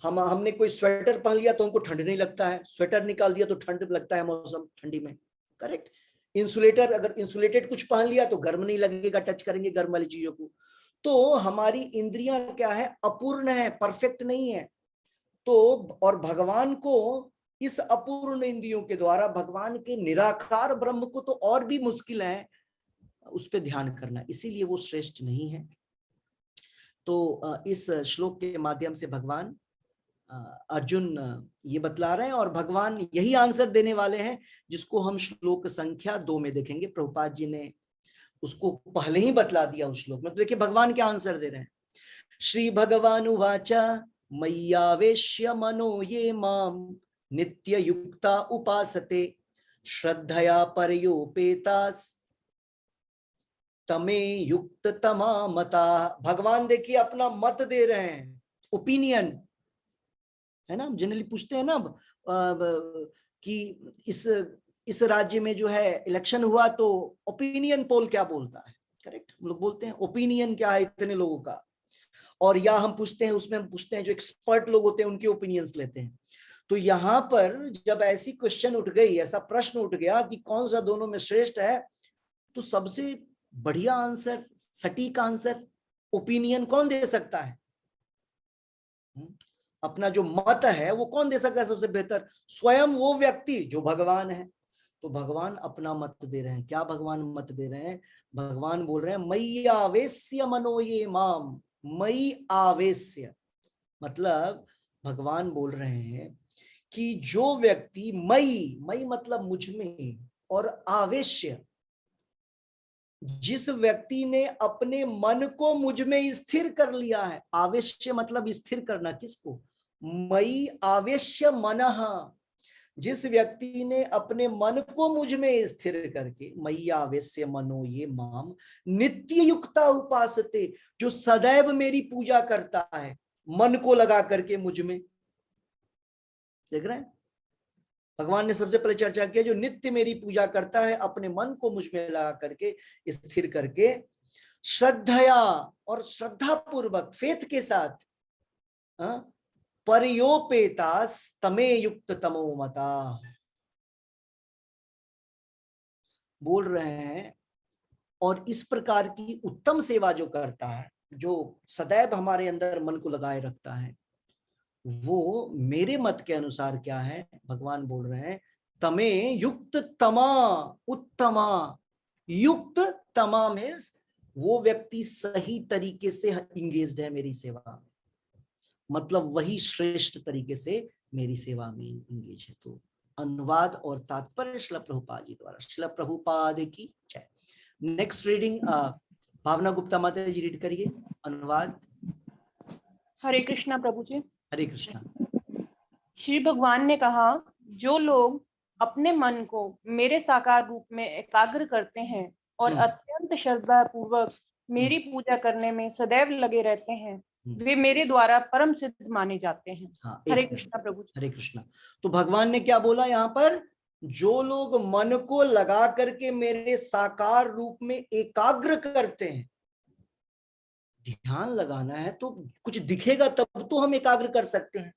हमने कोई स्वेटर पहन लिया तो हमको ठंड नहीं लगता है, स्वेटर निकाल दिया तो ठंड लगता है मौसम ठंडी में। करेक्ट। इंसुलेटर, अगर इंसुलेटेड कुछ पहन लिया तो गर्म नहीं लगेगा, टच करेंगे गर्म वाली चीजों को। तो हमारी इंद्रियां क्या है? अपूर्ण है, परफेक्ट नहीं है। तो और भगवान को इस अपूर्ण इंद्रियों के द्वारा, भगवान के निराकार ब्रह्म को तो और भी मुश्किल है उस पर ध्यान करना, इसीलिए वो श्रेष्ठ नहीं है। तो इस श्लोक के माध्यम से भगवान अर्जुन ये बतला रहे हैं, और भगवान यही आंसर देने वाले हैं जिसको हम श्लोक संख्या 2 में देखेंगे। प्रभुपाद जी ने उसको पहले ही बतला दिया उस श्लोक में। तो देखिए भगवान क्या आंसर दे रहे हैं। श्री भगवान उवाचा मय्यावेश्य मनो ये माम नित्य युक्ता उपासते श्रद्धया परयोपेतास तमे युक्त तमा मता। भगवान देखिए अपना मत दे रहे हैं, ओपिनियन है ना। हम जनरली पूछते हैं ना कि इस राज्य में जो है इलेक्शन हुआ तो ओपिनियन पोल क्या बोलता है। करेक्ट, हम लोग बोलते हैं ओपिनियन क्या है इतने लोगों का। और या हम पूछते हैं, उसमें हम पूछते हैं जो एक्सपर्ट लोग होते हैं उनके ओपिनियंस लेते हैं। तो यहाँ पर जब ऐसी क्वेश्चन उठ गई, ऐसा प्रश्न उठ गया कि कौन सा दोनों में श्रेष्ठ है, तो सबसे बढ़िया आंसर, सटीक आंसर ओपिनियन कौन दे सकता है? अपना जो मत है वो कौन दे सकता है सबसे बेहतर? स्वयं वो व्यक्ति जो भगवान है। तो भगवान अपना मत दे रहे हैं। क्या भगवान मत दे रहे हैं? भगवान बोल रहे हैं मयि आवेश्य मनो ये माम। मयि आवेश्य मतलब भगवान बोल रहे हैं कि जो व्यक्ति मयि मतलब मुझ में, और आवेश्य जिस व्यक्ति ने अपने मन को मुझ में स्थिर कर लिया है। आवेश्य मतलब स्थिर करना, किसको? मयि आवेश्य मनः, जिस व्यक्ति ने अपने मन को मुझ में स्थिर करके, मयि आवेश्य मनो ये माम नित्य युक्ता उपासते, जो सदैव मेरी पूजा करता है मन को लगा करके मुझ में। देख रहे हैं, भगवान ने सबसे पहले चर्चा किया जो नित्य मेरी पूजा करता है, अपने मन को मुझ में लगा करके स्थिर करके, श्रद्धया और श्रद्धा पूर्वक, फेथ के साथ, परयोपेतास तमे युक्त तमो मता, बोल रहे हैं, और इस प्रकार की उत्तम सेवा जो करता है, जो सदैव हमारे अंदर मन को लगाए रखता है, वो मेरे मत के अनुसार क्या है, भगवान बोल रहे हैं तमे युक्त तमा उत्तमा। युक्त तमा में वो व्यक्ति सही तरीके से इंगेज्ड है मेरी सेवा में, मतलब वही श्रेष्ठ तरीके से मेरी सेवा में इंगेज है। तो अनुवाद और तात्पर्य श्रील प्रभुपाद जी द्वारा। श्रील प्रभुपाद की जय। नेक्स्ट रीडिंग भावना गुप्ता माता जी रीड करिए अनुवाद। हरे कृष्णा प्रभु जी। हरे कृष्णा। श्री भगवान ने कहा, जो लोग अपने मन को मेरे साकार रूप में एकाग्र करते हैं और अत्यंत श्रद्धा पूर्वक मेरी पूजा करने में सदैव लगे रहते हैं, वे मेरे द्वारा परम सिद्ध माने जाते हैं। हाँ, हरे कृष्णा प्रभु जी। हरे कृष्णा। तो भगवान ने क्या बोला यहाँ पर, जो लोग मन को लगा करके मेरे साकार रूप में एकाग्र करते हैं, ध्यान लगाना है तो कुछ दिखेगा तब तो हम एकाग्र कर सकते हैं,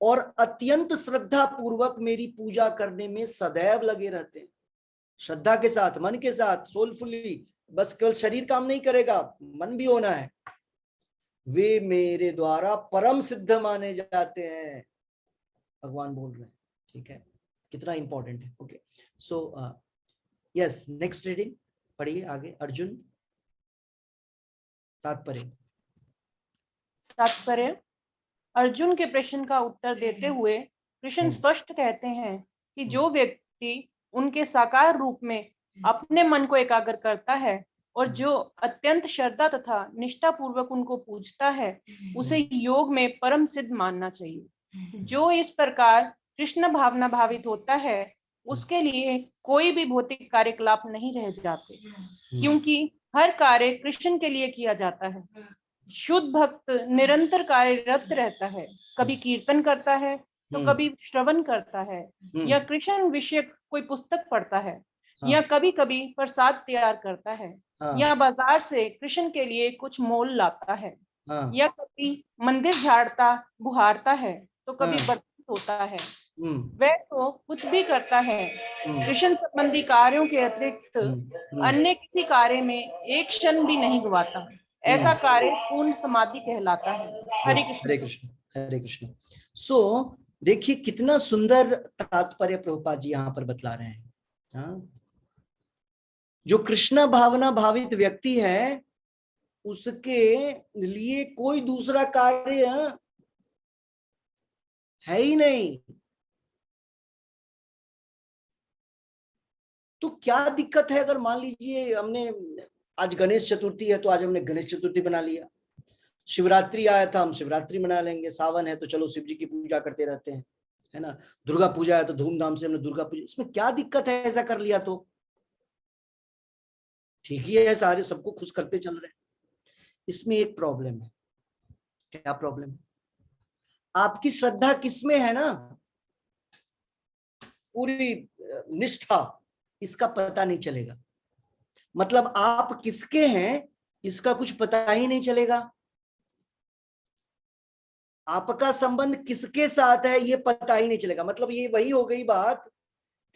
और अत्यंत श्रद्धा पूर्वक मेरी पूजा करने में सदैव लगे रहते हैं, श्रद्धा के साथ, मन के साथ, सोलफुली, बस केवल शरीर काम नहीं करेगा, मन भी होना है, वे मेरे द्वारा परम सिद्ध माने जाते हैं, भगवान बोल रहे हैं। ठीक है, कितना इंपॉर्टेंट है। Okay, so yes, next reading पढ़िए आगे। अर्जुन तात्पर्य। अर्जुन के प्रश्न का उत्तर देते हुए कृष्ण स्पष्ट कहते हैं कि जो व्यक्ति उनके साकार रूप में अपने मन को एकाग्र करता है और जो अत्यंत श्रद्धा तथा निष्ठा पूर्वक उनको पूजता है, उसे योग में परम सिद्ध मानना चाहिए। जो इस प्रकार कृष्ण भावना भावित होता है, उसके लिए कोई भी भौतिक कार्यकलाप नहीं रह जाते, क्योंकि हर कार्य कृष्ण के लिए किया जाता है। शुद्ध भक्त निरंतर कार्यरत रहता है, कभी कीर्तन करता है तो कभी श्रवण करता है, या कृष्ण विषय कोई पुस्तक पढ़ता है, या कभी कभी प्रसाद तैयार करता है, या बाजार से कृष्ण के लिए कुछ मोल लाता है, या कभी मंदिर झाड़ता बुहारता है तो कभी बर्तन धोता है। वह तो कुछ भी करता है, कृष्ण संबंधी कार्यों के अतिरिक्त अन्य किसी कार्य में एक क्षण भी नहीं गवाता। ऐसा कार्य पूर्ण समाधि कहलाता है। हरे कृष्ण। हरे कृष्ण। हरे कृष्ण। सो देखिए कितना सुंदर तात्पर्य प्रभुपाद जी यहाँ पर बतला रहे हैं। हाँ? जो कृष्ण भावना भावित व्यक्ति है, उसके लिए कोई दूसरा कार्य है ही नहीं। तो क्या दिक्कत है अगर मान लीजिए हमने आज गणेश चतुर्थी है तो आज हमने गणेश चतुर्थी बना लिया, शिवरात्रि आया था हम शिवरात्रि मना लेंगे, सावन है तो चलो शिव जी की पूजा करते रहते हैं, है ना, दुर्गा पूजा है तो धूमधाम से हमने दुर्गा पूजा, इसमें क्या दिक्कत है? ऐसा कर लिया तो ठीक ही है, सारे सबको खुश करते चल रहे हैं। इसमें एक प्रॉब्लम है। क्या प्रॉब्लम है? आपकी श्रद्धा किसमें है ना, पूरी निष्ठा, इसका पता नहीं चलेगा। मतलब आप किसके हैं इसका कुछ पता ही नहीं चलेगा, आपका संबंध किसके साथ है ये पता ही नहीं चलेगा। मतलब ये वही हो गई बात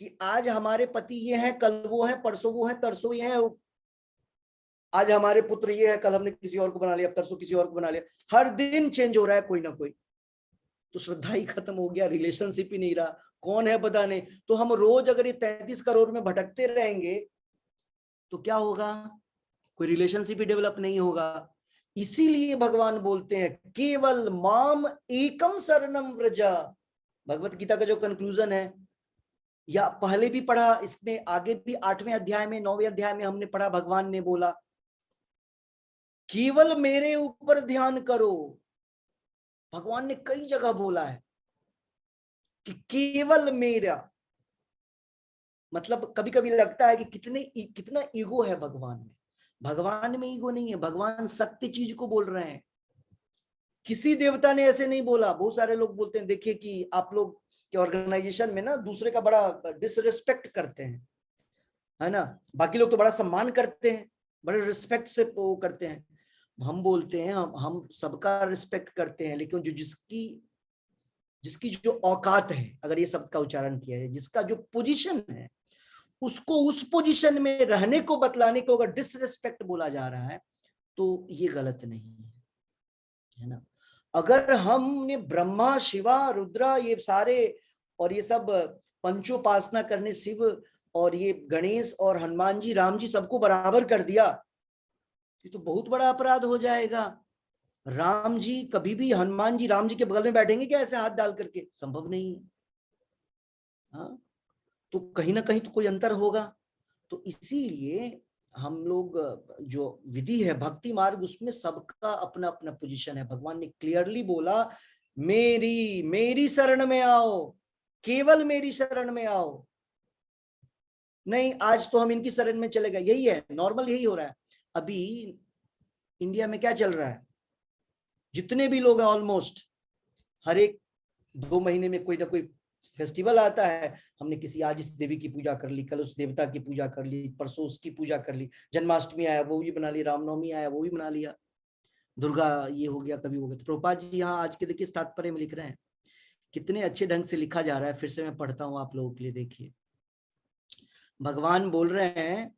कि आज हमारे पति ये हैं, कल वो हैं, परसों वो हैं, तरसों ये हैं, आज हमारे पुत्र ये है, कल हमने किसी और को बना लिया, तरसों किसी और को बना लिया, हर दिन चेंज हो रहा है कोई ना कोई। तो श्रद्धा ही खत्म हो गया, रिलेशनशिप ही नहीं रहा, कौन है पता नहीं। तो हम रोज अगर ये 33 करोड़ में भटकते रहेंगे तो क्या होगा? कोई रिलेशनशिप ही डेवलप नहीं होगा। इसीलिए भगवान बोलते हैं केवल माम एकम शरणम व्रजा। भगवत गीता का जो कंक्लूजन है, या पहले भी पढ़ा, इसमें आगे भी 8वें अध्याय में 9वें अध्याय में हमने पढ़ा, भगवान ने बोला केवल मेरे ऊपर ध्यान करो। भगवान ने कई जगह बोला है कि केवल मेरा, मतलब कभी कभी लगता है कि कितना ईगो है भगवान में। भगवान में ईगो नहीं है, भगवान सत्य चीज को बोल रहे हैं। किसी देवता ने ऐसे नहीं बोला। बहुत सारे लोग बोलते हैं, देखिए कि आप लोग के ऑर्गेनाइजेशन में ना दूसरे का बड़ा डिसरिस्पेक्ट करते हैं, है ना, बाकी लोग तो बड़ा सम्मान करते हैं, बड़े रिस्पेक्ट से वो करते हैं। हम बोलते हैं हम सबका रिस्पेक्ट करते हैं, लेकिन जो जिसकी जो औकात है, अगर ये शब्द का उच्चारण किया है, जिसका जो पोजीशन है, उसको उस पोजीशन में रहने को बतलाने को अगर डिसरिस्पेक्ट बोला जा रहा है तो ये गलत नहीं है ना। अगर हमने ब्रह्मा शिवा रुद्रा ये सारे और ये सब पंचोपासना करने शिव और ये गणेश और हनुमान जी राम जी सबको बराबर कर दिया तो बहुत बड़ा अपराध हो जाएगा। राम जी कभी भी हनुमान जी राम जी के बगल में बैठेंगे क्या ऐसे हाथ डाल करके? संभव नहीं है। हाँ, तो कहीं ना कहीं तो कोई अंतर होगा। तो इसीलिए हम लोग जो विधि है भक्ति मार्ग उसमें सबका अपना अपना पोजीशन है। भगवान ने क्लियरली बोला मेरी मेरी शरण में आओ, केवल मेरी शरण में आओ। नहीं आज तो हम इनकी शरण में चले गए, यही है नॉर्मल, यही हो रहा है। अभी इंडिया में क्या चल रहा है, जितने भी लोग हैं ऑलमोस्ट हर एक 2 महीने में कोई ना कोई फेस्टिवल आता है। हमने किसी आज इस देवी की पूजा कर ली, कल उस देवता की पूजा कर ली, परसों उसकी पूजा कर ली, जन्माष्टमी आया वो भी बना लिया, रामनवमी आया वो भी बना लिया, दुर्गा ये हो गया कभी हो गया। तो प्रभुपाद जी यहाँ आज के देखिए तात्पर्य में लिख रहे हैं, कितने अच्छे ढंग से लिखा जा रहा है। फिर से मैं पढ़ता हूँ आप लोगों के लिए, देखिए भगवान बोल रहे हैं,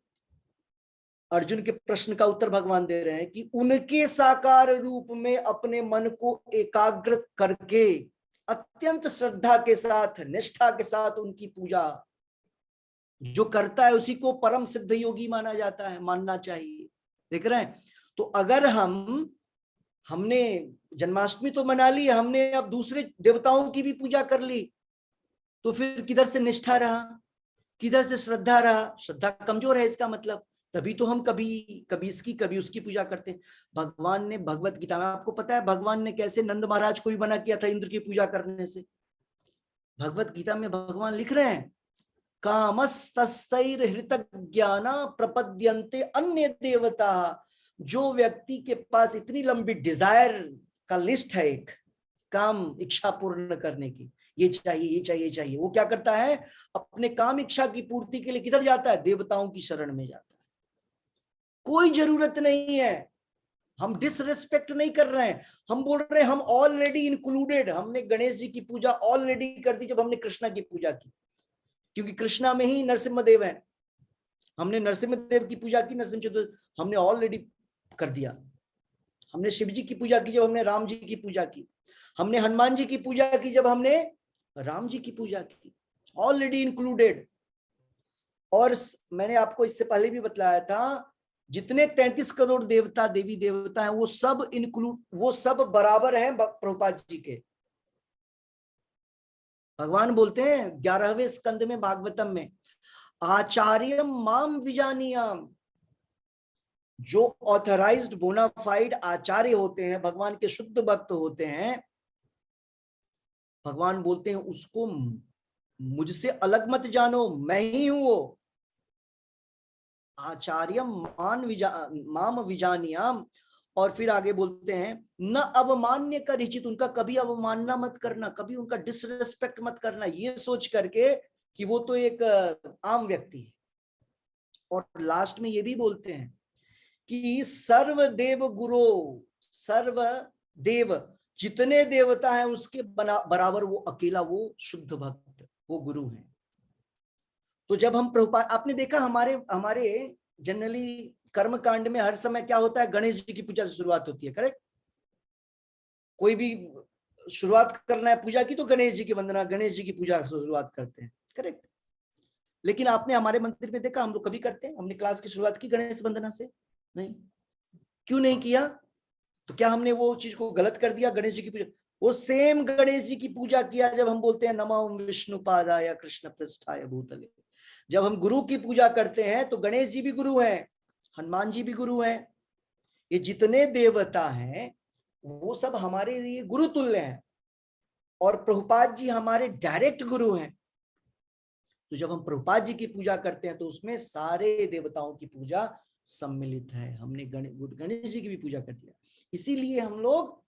अर्जुन के प्रश्न का उत्तर भगवान दे रहे हैं कि उनके साकार रूप में अपने मन को एकाग्र करके अत्यंत श्रद्धा के साथ निष्ठा के साथ उनकी पूजा जो करता है उसी को परम सिद्ध योगी माना जाता है, मानना चाहिए। देख रहे हैं, तो अगर हमने जन्माष्टमी तो मना ली, हमने अब दूसरे देवताओं की भी पूजा कर ली, तो फिर किधर से निष्ठा रहा, किधर से श्रद्धा रहा? श्रद्धा कमजोर है इसका मतलब, तभी तो हम कभी कभी इसकी कभी उसकी पूजा करते हैं। भगवान ने भगवत गीता में, आपको पता है भगवान ने कैसे नंद महाराज को भी मना किया था इंद्र की पूजा करने से? भगवत गीता में भगवान लिख रहे हैं, कामस्तैर हृतज्ञाना प्रपद्यन्ते अन्य देवता। जो व्यक्ति के पास इतनी लंबी डिजायर का लिस्ट है, एक काम इच्छा पूर्ण करने की, ये चाहिए ये चाहिए ये चाहिए, वो क्या करता है अपने काम इच्छा की पूर्ति के लिए किधर जाता है? देवताओं की शरण में जाता है। कोई जरूरत नहीं है, हम डिसरिस्पेक्ट नहीं कर रहे हैं, हम बोल रहे हैं हम ऑलरेडी इंक्लूडेड। हमने गणेश जी की पूजा ऑलरेडी कर दी जब हमने कृष्णा की पूजा की, क्योंकि कृष्णा में ही नरसिम्हा देव है। हमने नरसिम्हा देव की पूजा की, नरसिम्हा चतुर्थी हमने ऑलरेडी कर दिया। हमने शिव जी की पूजा की जब हमने राम जी की पूजा की, हमने हनुमान जी की पूजा की जब हमने राम जी की पूजा की, ऑलरेडी इंक्लूडेड। और मैंने आपको इससे पहले भी बताया था, जितने 33 करोड़ देवता देवी देवता हैं वो सब इंक्लूड, वो सब बराबर हैं प्रभुपाद जी के। भगवान बोलते हैं 11वें स्कंद में भागवतम में, आचार्यम माम विजानीयाम। जो ऑथराइज्ड बोनाफाइड आचार्य होते हैं, भगवान के शुद्ध भक्त होते हैं, भगवान बोलते हैं उसको मुझसे अलग मत जानो, मैं ही हूं वो। आचार्यम माम विजानियाम। और फिर आगे बोलते हैं न अवमान्य का रिचित, उनका कभी अवमानना मत करना, कभी उनका डिसरिस्पेक्ट मत करना, ये सोच करके कि वो तो एक आम व्यक्ति है। और लास्ट में ये भी बोलते हैं कि सर्वदेव गुरु, सर्वदेव जितने देवता हैं उसके बराबर वो अकेला, वो शुद्ध भक्त, वो गुरु है। तो जब हम प्रभुपाद, आपने देखा हमारे जनरली कर्म कांड में हर समय क्या होता है, गणेश जी की पूजा से शुरुआत होती है, करेक्ट? कोई भी शुरुआत करना है पूजा की तो गणेश जी की वंदना, गणेश जी की पूजा से शुरुआत करते हैं, करेक्ट? लेकिन आपने हमारे मंदिर में देखा हम लोग कभी करते हैं, हमने क्लास की शुरुआत की गणेश वंदना से? नहीं। क्यों नहीं किया? तो क्या हमने वो चीज को गलत कर दिया? गणेश जी की पूजा, वो सेम गणेश जी की पूजा किया जब हम बोलते हैं नमो विष्णुपादाय कृष्ण पृष्ठाय भूतले। जब हम गुरु की पूजा करते हैं तो गणेश जी भी गुरु हैं, हनुमान जी भी गुरु हैं, ये जितने देवता हैं वो सब हमारे लिए गुरु तुल्य हैं। और प्रभुपाद जी हमारे डायरेक्ट गुरु हैं। तो जब हम प्रभुपाद जी की पूजा करते हैं तो उसमें सारे देवताओं की पूजा सम्मिलित है। हमने गणेश जी की भी पूजा कर दिया। इसीलिए हम लोग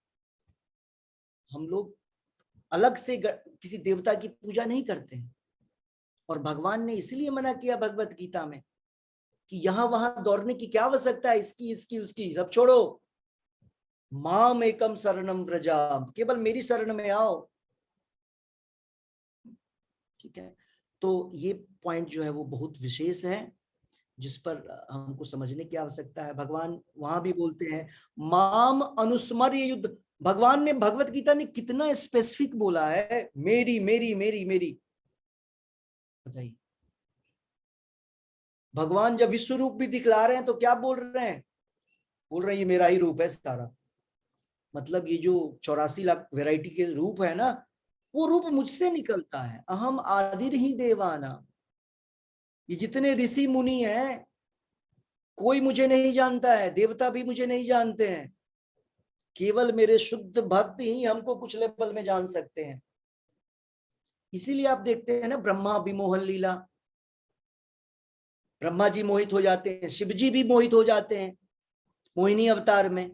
अलग से किसी देवता की पूजा नहीं करते हैं। और भगवान ने इसलिए मना किया भगवत गीता में कि यहां वहां दौड़ने की क्या आवश्यकता है, इसकी इसकी उसकी सब छोड़ो, माम एकम शरणम व्रजा, केवल मेरी शरण में आओ। ठीक है, तो ये पॉइंट जो है वो बहुत विशेष है, जिस पर हमको समझने की आवश्यकता है। भगवान वहां भी बोलते हैं माम अनुस्मर्य युद्ध। भगवान ने, भगवत गीता ने कितना स्पेसिफिक बोला है, मेरी मेरी मेरी मेरी। बताइए, भगवान जब विश्व रूप भी दिखला रहे हैं तो क्या बोल रहे हैं? बोल रहे हैं ये मेरा ही रूप है सारा। मतलब ये जो 84 लाख वैरायटी के रूप है ना, वो रूप मुझसे निकलता है। अहम आदिर ही देवाना। ये जितने ऋषि मुनि हैं, कोई मुझे नहीं जानता है, देवता भी मुझे नहीं जानते हैं, केवल मेरे शुद्ध भक्त ही हमको कुछ लेवल में जान सकते हैं। इसीलिए आप देखते हैं ना, ब्रह्मा विमोहन लीला, ब्रह्मा जी मोहित हो जाते हैं, शिव जी भी मोहित हो जाते हैं मोहिनी अवतार में।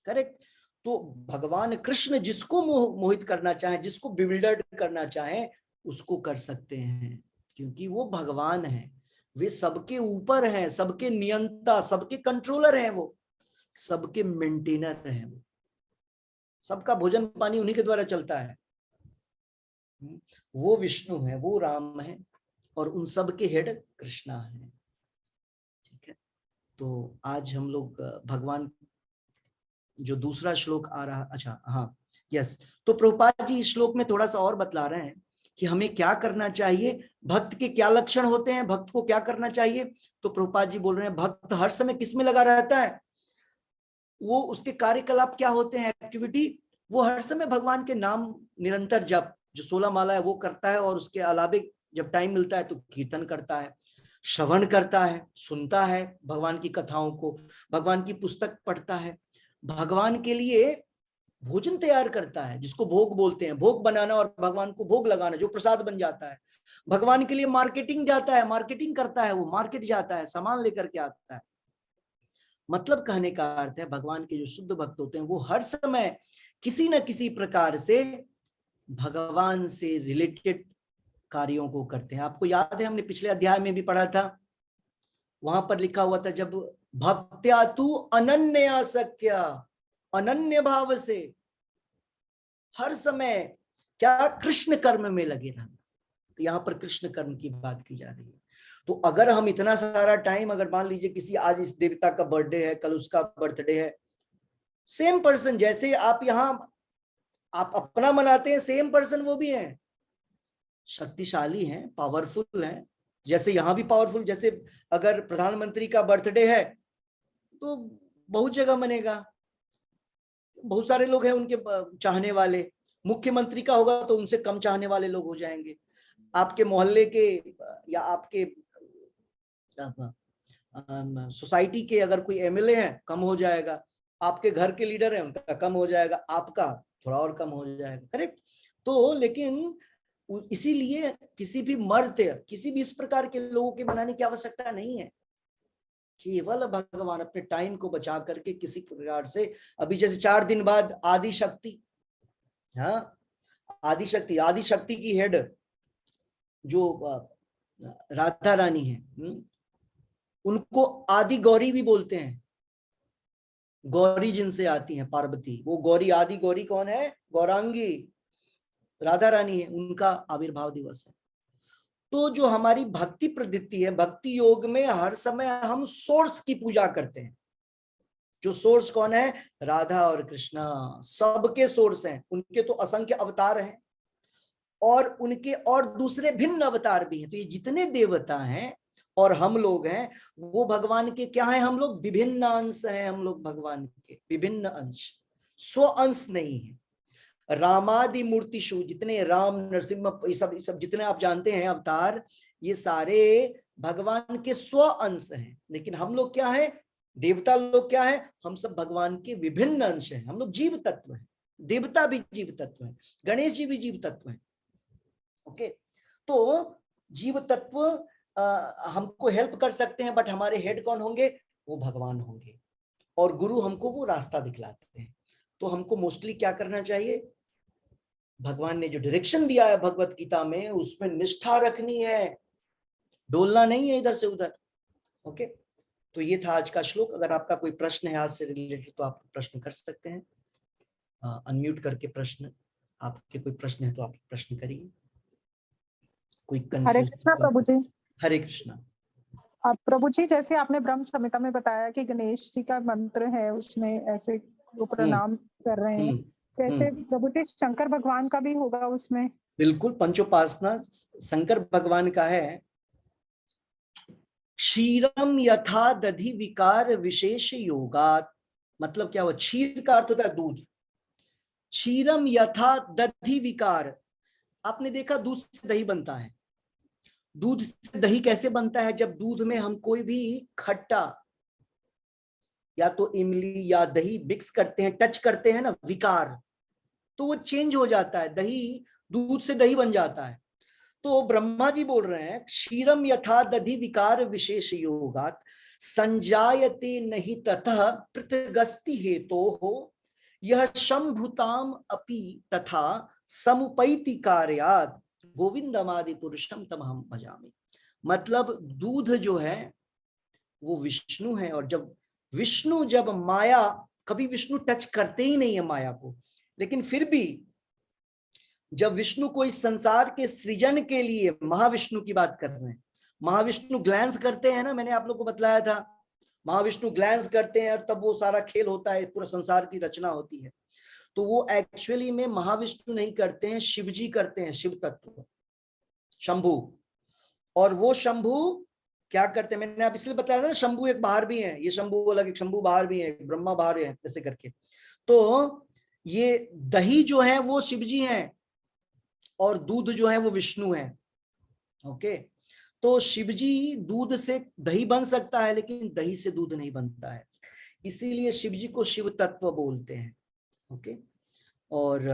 करेक्ट। तो भगवान कृष्ण जिसको मोहित करना चाहे, जिसको बिविल्डर्ड करना चाहे, उसको कर सकते हैं, क्योंकि वो भगवान है। वे सबके ऊपर हैं, सबके नियंता, सबके कंट्रोलर हैं, वो सबके मेंटेनर हैं, वो सबका भोजन पानी उन्हीं के द्वारा चलता है। वो विष्णु है, वो राम है, और उन सब के हेड कृष्णा है। ठीक है। तो आज हम लोग भगवान जो दूसरा श्लोक आ रहा, अच्छा हाँ, यस, तो प्रभुपाद जी इस श्लोक में थोड़ा सा और बतला रहे हैं कि हमें क्या करना चाहिए, भक्त के क्या लक्षण होते हैं, भक्त को क्या करना चाहिए। तो प्रभुपाद जी बोल रहे हैं भक्त हर समय किस में लगा रहता है, वो उसके कार्यकलाप क्या होते हैं, एक्टिविटी, वो हर समय भगवान के नाम निरंतर जप, जो 16 माला है वो करता है, और उसके अलावे जब टाइम मिलता है तो कीर्तन करता है, श्रवण करता है, सुनता है भगवान की कथाओं को, भगवान की पुस्तक पढ़ता है, भगवान के लिए भोजन तैयार करता है, जिसको भोग बोलते हैं, भोग बनाना और भगवान को भोग लगाना, जो प्रसाद बन जाता है। भगवान के लिए मार्केटिंग जाता है, मार्केटिंग करता है, वो मार्केट जाता है, सामान लेकर के आता है। मतलब कहने का अर्थ है, भगवान के जो शुद्ध भक्त होते हैं वो हर समय किसी न किसी प्रकार से भगवान से रिलेटेड कार्यों को करते हैं। आपको याद है, हमने पिछले अध्याय में भी पढ़ा था, वहां पर लिखा हुआ था, जब भक्त्या तू अनन्य आसक्या, अनन्य भाव से हर समय क्या, कृष्ण कर्म में लगे रहना। तो यहाँ पर कृष्ण कर्म की बात की जा रही है। तो अगर हम इतना सारा टाइम, अगर मान लीजिए किसी, आज इस देवता का बर्थडे है, कल उसका बर्थडे है, सेम पर्सन, जैसे आप यहाँ आप अपना मनाते हैं, सेम पर्सन वो भी है, शक्तिशाली हैं, पावरफुल हैं, जैसे यहाँ भी पावरफुल। जैसे अगर प्रधानमंत्री का बर्थडे है तो बहुत जगह मनेगा, बहुत सारे लोग हैं उनके चाहने वाले। मुख्यमंत्री का होगा तो उनसे कम चाहने वाले लोग हो जाएंगे। आपके मोहल्ले के या आपके सोसाइटी के अगर कोई एमएलए हैं, कम हो जाएगा। आपके घर के लीडर हैं, उनका कम हो जाएगा, आपका थोड़ा और कम हो जाएगा। करेक्ट। तो लेकिन इसीलिए किसी भी मर्द, किसी भी इस प्रकार के लोगों के मनाने की आवश्यकता नहीं है। केवल भगवान अपने टाइम को बचा करके किसी प्रकार से, अभी जैसे 4 दिन बाद आदि शक्ति, हाँ, आदि शक्ति की हेड जो राधा रानी है, उनको आदि गौरी भी बोलते हैं। गौरी जिनसे आती है पार्वती, वो गौरी, आदि गौरी कौन है? गौरांगी राधा रानी है, उनका आविर्भाव दिवस है। तो जो हमारी भक्ति प्रवृत्ति है, भक्ति योग में हर समय हम सोर्स की पूजा करते हैं। जो सोर्स कौन है? राधा और कृष्णा, सबके सोर्स हैं। उनके तो असंख्य अवतार हैं, और उनके और दूसरे भिन्न अवतार भी हैं। तो ये जितने देवता हैं और हम लोग हैं, वो भगवान के क्या है? हम लोग विभिन्न अंश हैं। हम लोग भगवान के विभिन्न अंश, स्व अंश नहीं है। रामादि मूर्तिषु, जितने राम, नरसिम्हा, ये सब जितने आप जानते हैं अवतार, ये सारे भगवान के स्व अंश हैं। लेकिन हम लोग क्या है? देवता लोग क्या है? हम सब भगवान के विभिन्न अंश हैं। हम लोग जीव तत्व हैं। देवता भी जीव तत्व है, गणेश जी भी जीव तत्व है। ओके। तो जीव तत्व हमको हेल्प कर सकते हैं, बट हमारे हेड कौन होंगे? वो भगवान होंगे, और गुरु हमको वो रास्ता दिखलाते हैं। तो हमको मोस्टली क्या करना चाहिए? भगवान ने जो डायरेक्शन दिया है भगवत गीता में, उसमें निष्ठा रखनी है, डोलना नहीं है इधर से उधर। ओके। तो ये था आज का श्लोक। अगर आपका कोई प्रश्न है आज से रिलेटेड तो आप प्रश्न कर सकते हैं, अनम्यूट करके प्रश्न, आपके कोई प्रश्न है तो आप प्रश्न करिए। कोई हरे कंफ्यूजन? कृष्णा प्रभु जी। हरे कृष्णा। प्रभु जी, जैसे आपने ब्रह्म संहिता में बताया कि गणेश जी का मंत्र है, उसमें ऐसे वो प्रणाम कर रहे हैं, कैसे प्रभु जी शंकर भगवान का भी होगा उसमें? बिल्कुल, पंचोपासना शंकर भगवान का है। क्षीरम यथा दधि विकार विशेष योगात, मतलब क्या हुआ? क्षीर का अर्थ होता है दूध। क्षीरम यथा दधि विकार, आपने देखा दूध से दही बनता है। दूध से दही कैसे बनता है? जब दूध में हम कोई भी खट्टा या तो इमली या दही मिक्स करते हैं, टच करते हैं ना, विकार, तो वो चेंज हो जाता है, दही, दूध से दही बन जाता है। तो ब्रह्मा जी बोल रहे हैं क्षीरम यथा दधि विकार विशेष योगात संजायते नहीं ततः पृथगस्ति हेतो हो यह शंभुताम अपि तथा समुपैति कार्यात् गोविंदमादि पुरुषम तमहम भजामि। मतलब दूध जो है वो विष्णु है, और जब विष्णु, जब माया, कभी विष्णु टच करते ही नहीं है माया को, लेकिन फिर भी जब विष्णु को इस संसार के सृजन के लिए, महाविष्णु की बात कर रहे हैं, महाविष्णु ग्लैंस करते हैं ना, मैंने आप लोग को बतलाया था, महाविष्णु ग्लैंस करते हैं और तब वो सारा खेल होता है, पूरा संसार की रचना होती है। तो वो एक्चुअली में महाविष्णु नहीं करते हैं, शिव जी करते हैं, शिव तत्व, शंभु। और वो शंभु क्या करते हैं, मैंने आप इसलिए बताया था ना, शंभु एक बाहर भी है, ये शंभु अलग, एक शंभु बाहर भी है, ब्रह्मा बाहर है, ऐसे करके। तो ये दही जो है वो शिव जी हैं, और दूध जो है वो विष्णु है। ओके, तो शिवजी, दूध से दही बन सकता है लेकिन दही से दूध नहीं बनता है, इसीलिए शिवजी को शिव तत्व बोलते हैं। ओके, और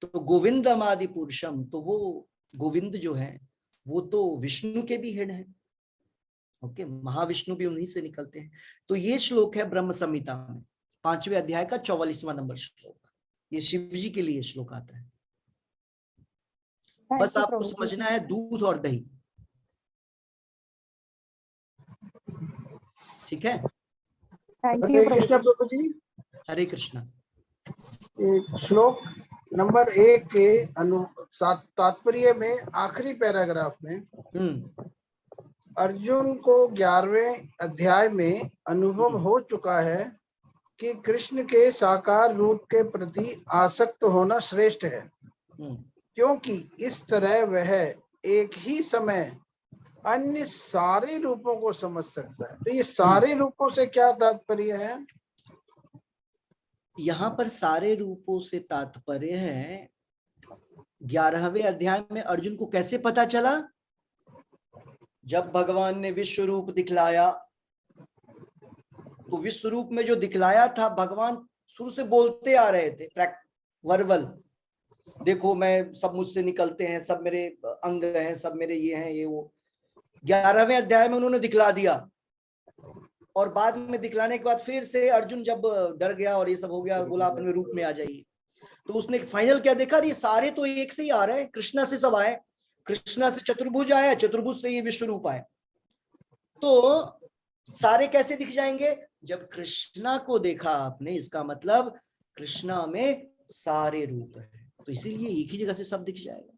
तो गोविंदमादि पुरुषम, तो वो गोविंद जो है वो तो विष्णु के भी हेड है। ओके, महाविष्णु भी उन्हीं से निकलते हैं। तो ये श्लोक है ब्रह्म संहिता में, 5वें अध्याय का 44वां नंबर श्लोक, ये शिवजी के लिए श्लोक आता है। बस आपको समझना है दूध और दही, ठीक है? हरे कृष्णा प्रभु जी। हरे कृष्णा। श्लोक नंबर 1 के तात्पर्य में आखिरी पैराग्राफ में अर्जुन को 11वें अध्याय में अनुभव हो चुका है कि कृष्ण के साकार रूप के प्रति आसक्त होना श्रेष्ठ है, क्योंकि इस तरह वह एक ही समय अन्य सारे रूपों को समझ सकता है। तो ये सारे रूपों से क्या तात्पर्य है? यहाँ पर सारे रूपों से तात्पर्य है 11वें अध्याय में अर्जुन को कैसे पता चला? जब भगवान ने विश्व रूप दिखलाया, तो विश्व रूप में जो दिखलाया था, भगवान शुरू से बोलते आ रहे थे, वर्बल, देखो मैं, सब मुझसे निकलते हैं, सब मेरे अंग हैं, सब मेरे ये हैं, ये वो। 11वें अध्याय में उन्होंने दिखला दिया, और बाद में दिखलाने के बाद फिर से अर्जुन जब डर गया और ये सब हो गया, बोला अपने रूप में आ जाइए, तो उसने फाइनल क्या देखा, ये सारे तो एक से ही आ रहे हैं, कृष्णा से सब आए, कृष्णा से चतुर्भुज आया, चतुर्भुज से ये विश्व रूप आए। तो सारे कैसे दिख जाएंगे? जब कृष्णा को देखा आपने, इसका मतलब कृष्णा में सारे रूप है, तो इसीलिए एक ही जगह से सब दिख जाएगा।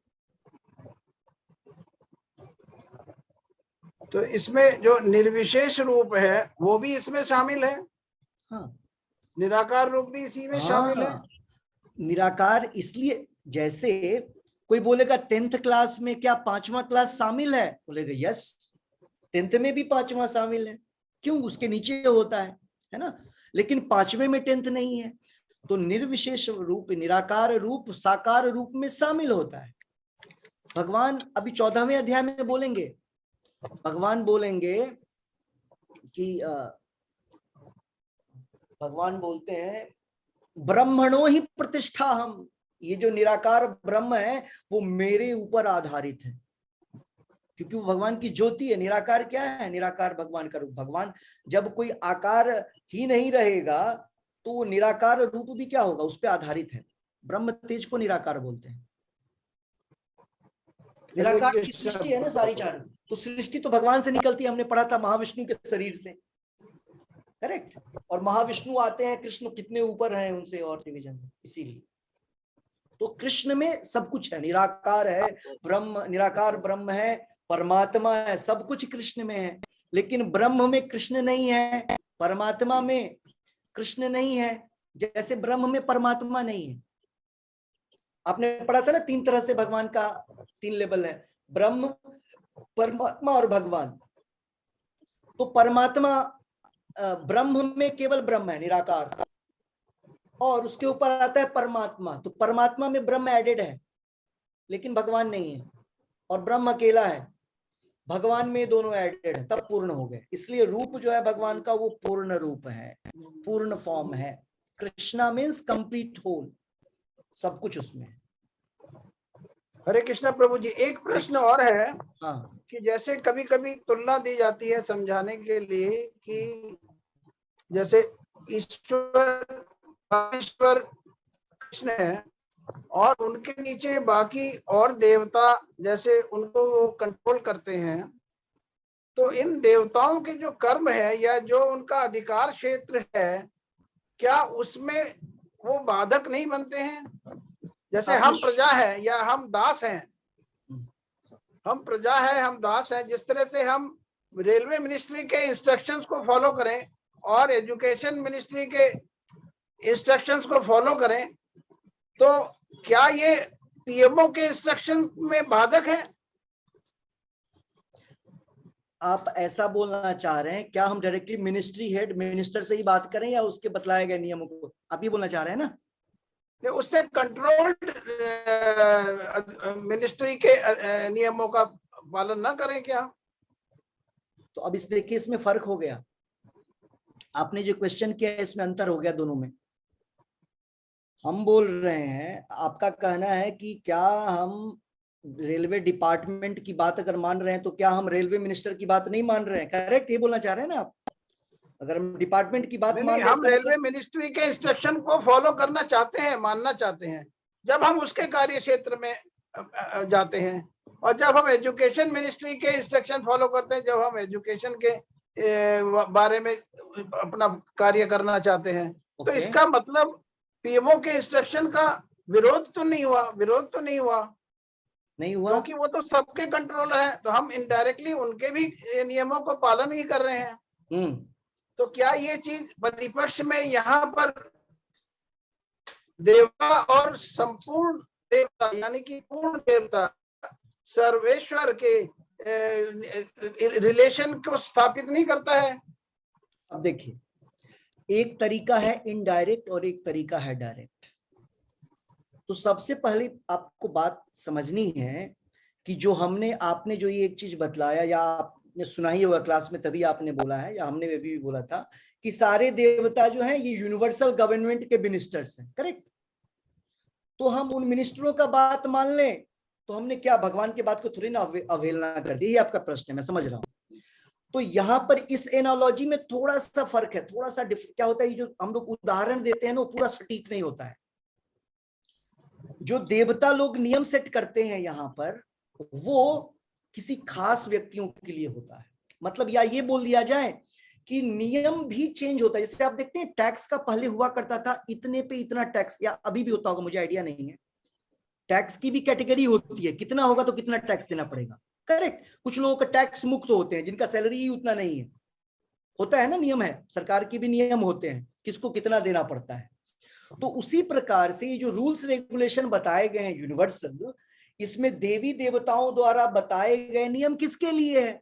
तो इसमें जो निर्विशेष रूप है वो भी इसमें शामिल है। हाँ, निराकार रूप भी इसी में शामिल है। निराकार इसलिए, जैसे कोई बोलेगा 10th क्लास में क्या 5वां क्लास शामिल है, बोलेगा यस, 10th में भी 5वां शामिल है, क्यों? उसके नीचे होता है ना, लेकिन 5वें में 10th नहीं है। तो निर्विशेष रूप, निराकार रूप साकार रूप में शामिल होता है। भगवान अभी 14वें अध्याय में बोलेंगे, भगवान बोलेंगे कि भगवान बोलते हैं ब्रह्मणो ही प्रतिष्ठा हम, ये जो निराकार ब्रह्म है वो मेरे ऊपर आधारित है, क्योंकि वो भगवान की ज्योति है। निराकार क्या है? निराकार भगवान का रूप। भगवान जब कोई आकार ही नहीं रहेगा तो वो निराकार रूप भी क्या होगा? उस पर आधारित है। ब्रह्म तेज को निराकार बोलते हैं। निराकार की सृष्टि है ना सारी चारों, तो सृष्टि तो भगवान से निकलती है, हमने पढ़ा था महाविष्णु के शरीर से, करेक्ट? और महाविष्णु आते हैं, कृष्ण कितने ऊपर हैं उनसे और डिवीजन, इसीलिए तो कृष्ण में सब कुछ है, निराकार है ब्रह्म, निराकार ब्रह्म है, परमात्मा है, सब कुछ कृष्ण में है। लेकिन ब्रह्म में कृष्ण नहीं है, परमात्मा में कृष्ण नहीं है, जैसे ब्रह्म में परमात्मा नहीं है। आपने पढ़ा था ना, 3 तरह से भगवान का 3 लेवल है, ब्रह्म, परमात्मा और भगवान। तो परमात्मा, ब्रह्म में केवल ब्रह्म है, निराकार, और उसके ऊपर आता है परमात्मा। तो परमात्मा में ब्रह्म एडेड है, लेकिन भगवान नहीं है, और ब्रह्म अकेला है, भगवान में दोनों एडेड है, तब पूर्ण हो गए। इसलिए रूप जो है भगवान का वो पूर्ण रूप है, पूर्ण फॉर्म है। कृष्णा मीन्स कंप्लीट होल, सब कुछ उसमें है। हरे कृष्णा प्रभु जी, एक प्रश्न और है। हाँ, कि जैसे कभी कभी तुलना दी जाती है समझाने के लिए कि जैसे ईश्वर ईश्वर कृष्ण है और उनके नीचे बाकी और देवता जैसे उनको वो कंट्रोल करते हैं, तो इन देवताओं के जो कर्म है या जो उनका अधिकार क्षेत्र है, क्या उसमें वो बाधक नहीं बनते हैं? जैसे हम प्रजा है या हम दास हैं, हम प्रजा है, हम दास है, जिस तरह से हम रेलवे मिनिस्ट्री के इंस्ट्रक्शंस को फॉलो करें और एजुकेशन मिनिस्ट्री के इंस्ट्रक्शंस को फॉलो करें, तो क्या ये पीएमओ के इंस्ट्रक्शन में बाधक है? आप ऐसा बोलना चाह रहे हैं क्या हम डायरेक्टली मिनिस्ट्री हेड मिनिस्टर से ही बात करें, या उसके बतलाए गए नियमों को आप ये बोलना चाह रहे हैं ना? उससे कंट्रोल्ड मिनिस्ट्री के नियमों का पालन ना करें क्या? तो अब इस देखिए, इसमें फर्क हो गया। आपने जो क्वेश्चन किया है इसमें अंतर हो गया दोनों में। हम बोल रहे हैं, आपका कहना है कि क्या हम रेलवे डिपार्टमेंट की बात अगर मान रहे हैं तो क्या हम रेलवे मिनिस्टर की बात नहीं मान रहे हैं, करेक्ट? ये बोलना चाह रहे हैं ना आप? अगर हम डिपार्टमेंट की बात मान रहे हैं, हम रेलवे मिनिस्ट्री के इंस्ट्रक्शन को फॉलो करना चाहते हैं, मानना चाहते हैं, जब हम उसके कार्य क्षेत्र में जाते हैं, और जब हम एजुकेशन मिनिस्ट्री के इंस्ट्रक्शन फॉलो करते हैं, जब हम एजुकेशन के बारे में अपना कार्य करना चाहते हैं, तो इसका मतलब पीएमओ के इंस्ट्रक्शन का विरोध तो नहीं हुआ, विरोध तो नहीं हुआ, क्योंकि वो तो सबके कंट्रोल है, तो हम इनडायरेक्टली उनके भी नियमों को पालन ही कर रहे हैं। तो क्या ये चीज परिपक्ष में यहाँ पर देवता और संपूर्ण देवता यानी कि पूर्ण देवता सर्वेश्वर के रिलेशन को स्थापित नहीं करता है? अब देखिए, एक तरीका है इनडायरेक्ट और एक तरीका है डायरेक्ट। तो सबसे पहले आपको बात समझनी है कि जो आपने जो ये एक चीज बतलाया, या आपने सुना ही होगा क्लास में, तभी आपने बोला है, या हमने भी बोला था कि सारे देवता जो हैं ये यूनिवर्सल गवर्नमेंट के मिनिस्टर्स हैं, करेक्ट? तो हम उन मिनिस्टरों का बात मान लें तो हमने क्या भगवान की बात को थोड़ी ना अवहेलना कर दी? ये आपका प्रश्न है, मैं समझ रहा हूं। तो यहाँ पर इस एनालॉजी में थोड़ा सा फर्क है, थोड़ा सा क्या होता है, जो हम लोग उदाहरण देते हैं ना, वो पूरा सटीक नहीं होता है। जो देवता लोग नियम सेट करते हैं यहाँ पर, वो किसी खास व्यक्तियों के लिए होता है। मतलब या ये बोल दिया जाए कि नियम भी चेंज होता है। जैसे आप देखते हैं टैक्स का पहले हुआ करता था इतने पे इतना टैक्स, या अभी भी होता होगा, मुझे आइडिया नहीं है। टैक्स की भी कैटेगरी होती है, कितना होगा तो कितना टैक्स देना पड़ेगा, करेक्ट? कुछ लोगों का टैक्स मुक्त होते हैं जिनका सैलरी ही उतना नहीं है, होता है ना, नियम है, सरकार के भी नियम होते हैं किसको कितना देना पड़ता है। तो उसी प्रकार से ये जो रूल्स रेगुलेशन बताए गए हैं यूनिवर्सल, इसमें देवी देवताओं द्वारा बताए गए नियम किसके लिए है?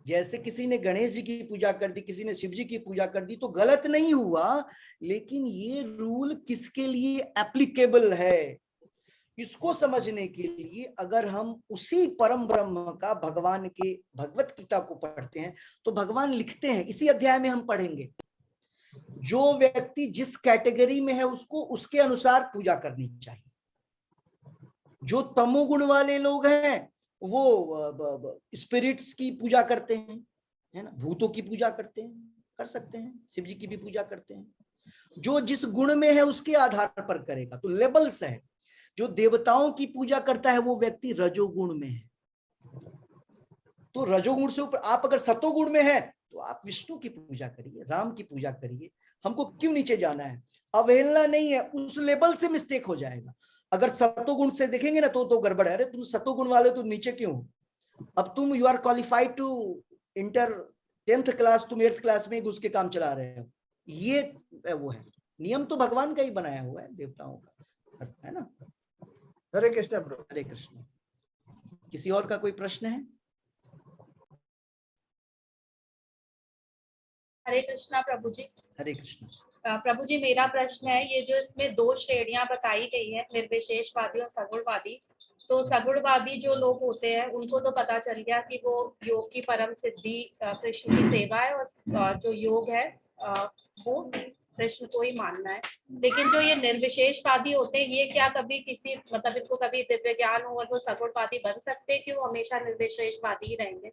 जैसे किसी ने गणेश जी की पूजा कर दी, किसी ने शिव जी की पूजा कर दी, तो गलत नहीं हुआ, लेकिन ये रूल किसके लिए एप्लीकेबल है, इसको समझने के लिए अगर हम उसी परम ब्रह्म का, भगवान के भगवत गीता को पढ़ते हैं, तो भगवान लिखते हैं, इसी अध्याय में हम पढ़ेंगे, जो व्यक्ति जिस कैटेगरी में है उसको उसके अनुसार पूजा करनी चाहिए। जो तमोगुण वाले लोग हैं वो स्पिरिट्स की पूजा करते हैं, है ना, भूतों की पूजा करते हैं, कर सकते हैं, शिव जी की भी पूजा करते हैं। जो जिस गुण में है उसके आधार पर करेगा। तो लेवल्स है। जो देवताओं की पूजा करता है वो व्यक्ति रजोगुण में है, तो रजोगुण से ऊपर, आप अगर सतोगुण में है तो आप विष्णु की पूजा करिए, राम की पूजा करिए, हमको क्यों नीचे जाना है? अवहेलना नहीं है, उस लेवल से मिस्टेक हो जाएगा। अगर सतोगुण से देखेंगे ना तो गड़बड़ है। अरे तुम सतोगुण वाले तो नीचे क्यों? अब तुम you are qualified to inter 10th class, तुम 8th क्लास में घुस के काम चला रहे हो। ये वो है, नियम तो भगवान का ही बनाया हुआ है, देवताओं का, है ना। हरे कृष्ण प्रभु। हरे कृष्ण। किसी और का कोई प्रश्न है? हरे कृष्णा प्रभु जी। हरे कृष्ण। प्रभु जी, मेरा प्रश्न है, ये जो इसमें 2 श्रेणियां बताई गई है, निर्विशेषवादी और सगुणवादी, तो सगुणवादी जो लोग होते हैं उनको तो पता चल गया कि वो योग की परम सिद्धि कृष्ण की सेवा है, और जो योग है वो कृष्ण को ही मानना है। लेकिन जो ये निर्विशेषवादी होते हैं, ये क्या कभी किसी मतलब इनको कभी दिव्य ज्ञान हो और वो सगुणवादी बन सकते हैं कि वो हमेशा निर्विशेषवादी ही रहेंगे?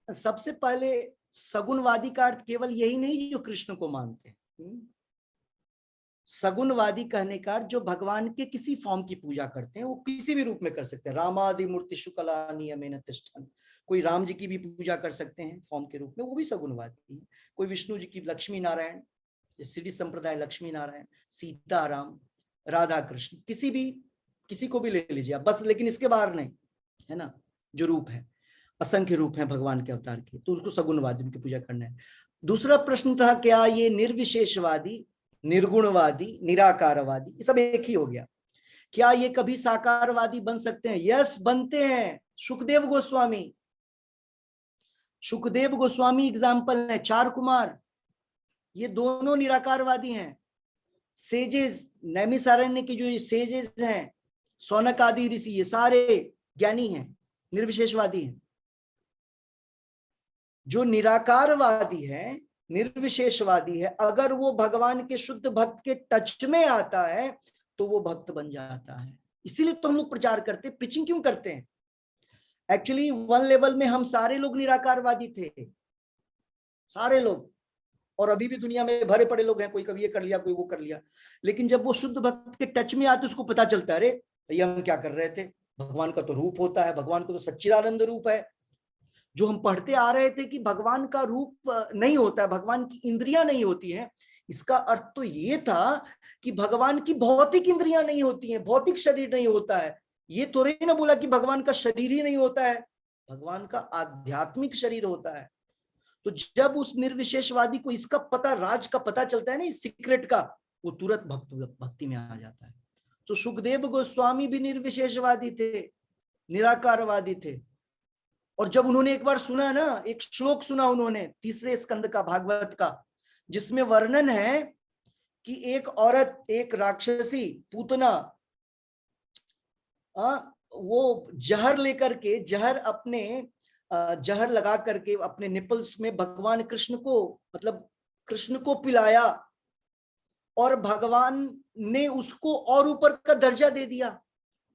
सबसे पहले सगुणवादी का अर्थ केवल यही नहीं जो कृष्ण को मानते हैं। सगुणवादी कहने का जो भगवान के किसी फॉर्म की पूजा करते हैं, वो किसी भी रूप में कर सकते हैं। रामादि मूर्ति शुक्ला नियमेन तिष्ठन्, कोई राम जी की भी पूजा कर सकते हैं फॉर्म के रूप में, वो भी सगुणवादी है। कोई विष्णु जी की, लक्ष्मी नारायण, सिद्धि संप्रदाय लक्ष्मी नारायण, सीता राम, राधा कृष्ण, किसी को भी ले लीजिए आप बस, लेकिन इसके बाहर नहीं, है ना। जो रूप है, असंख्य रूप है भगवान के अवतार के, तो उसको सगुणवादी उनकी पूजा करना है। दूसरा प्रश्न था क्या ये निर्विशेषवादी, निर्गुणवादी, निराकारवादी, ये सब एक ही हो गया, क्या ये कभी साकारवादी बन सकते हैं? यस, बनते हैं। सुखदेव गोस्वामी एग्जाम्पल है, चार कुमार, ये दोनों निराकारवादी हैं। सेजेस, नैमिसारण्य के जो सेजेस हैं, सौनक आदि ऋषि, ये सारे ज्ञानी हैं, निर्विशेषवादी हैं। जो निराकारवादी है, निर्विशेषवादी है, अगर वो भगवान के शुद्ध भक्त के टच में आता है तो वो भक्त बन जाता है। इसीलिए तो हम लोग प्रचार करते, पिचिंग क्यों करते हैं? एक्चुअली वन लेवल में हम सारे लोग निराकारवादी थे, सारे लोग, और अभी भी दुनिया में भरे पड़े लोग हैं, कोई कभी ये कर लिया, कोई वो कर लिया। लेकिन जब वो शुद्ध भक्त के टच में आते उसको पता चलता है, अरे ये हम क्या कर रहे थे, भगवान का तो रूप होता है, भगवान को तो सच्चिदानंद रूप है। जो हम पढ़ते आ रहे थे कि भगवान का रूप नहीं होता है, भगवान की इंद्रियां नहीं होती हैं, इसका अर्थ तो ये था कि भगवान की भौतिक इंद्रियां नहीं होती हैं, भौतिक शरीर नहीं होता है। ये तो नहीं ना बोला कि भगवान का शरीर ही नहीं होता है, भगवान का आध्यात्मिक शरीर होता है। तो जब उस निर्विशेषवादी को इसका पता, राज का पता चलता है ना, इस सीक्रेट का, वो तुरंत भक्ति में आ जाता है। तो सुखदेव गोस्वामी भी निर्विशेषवादी थे, निराकारवादी थे। और जब उन्होंने एक बार सुना ना, एक श्लोक सुना उन्होंने 3रे स्कंद का, भागवत का, जिसमें वर्णन है कि एक औरत, एक राक्षसी पूतना, वो जहर लेकर के, जहर लगा करके अपने निपल्स में भगवान कृष्ण को, मतलब कृष्ण को पिलाया, और भगवान ने उसको और ऊपर का दर्जा दे दिया।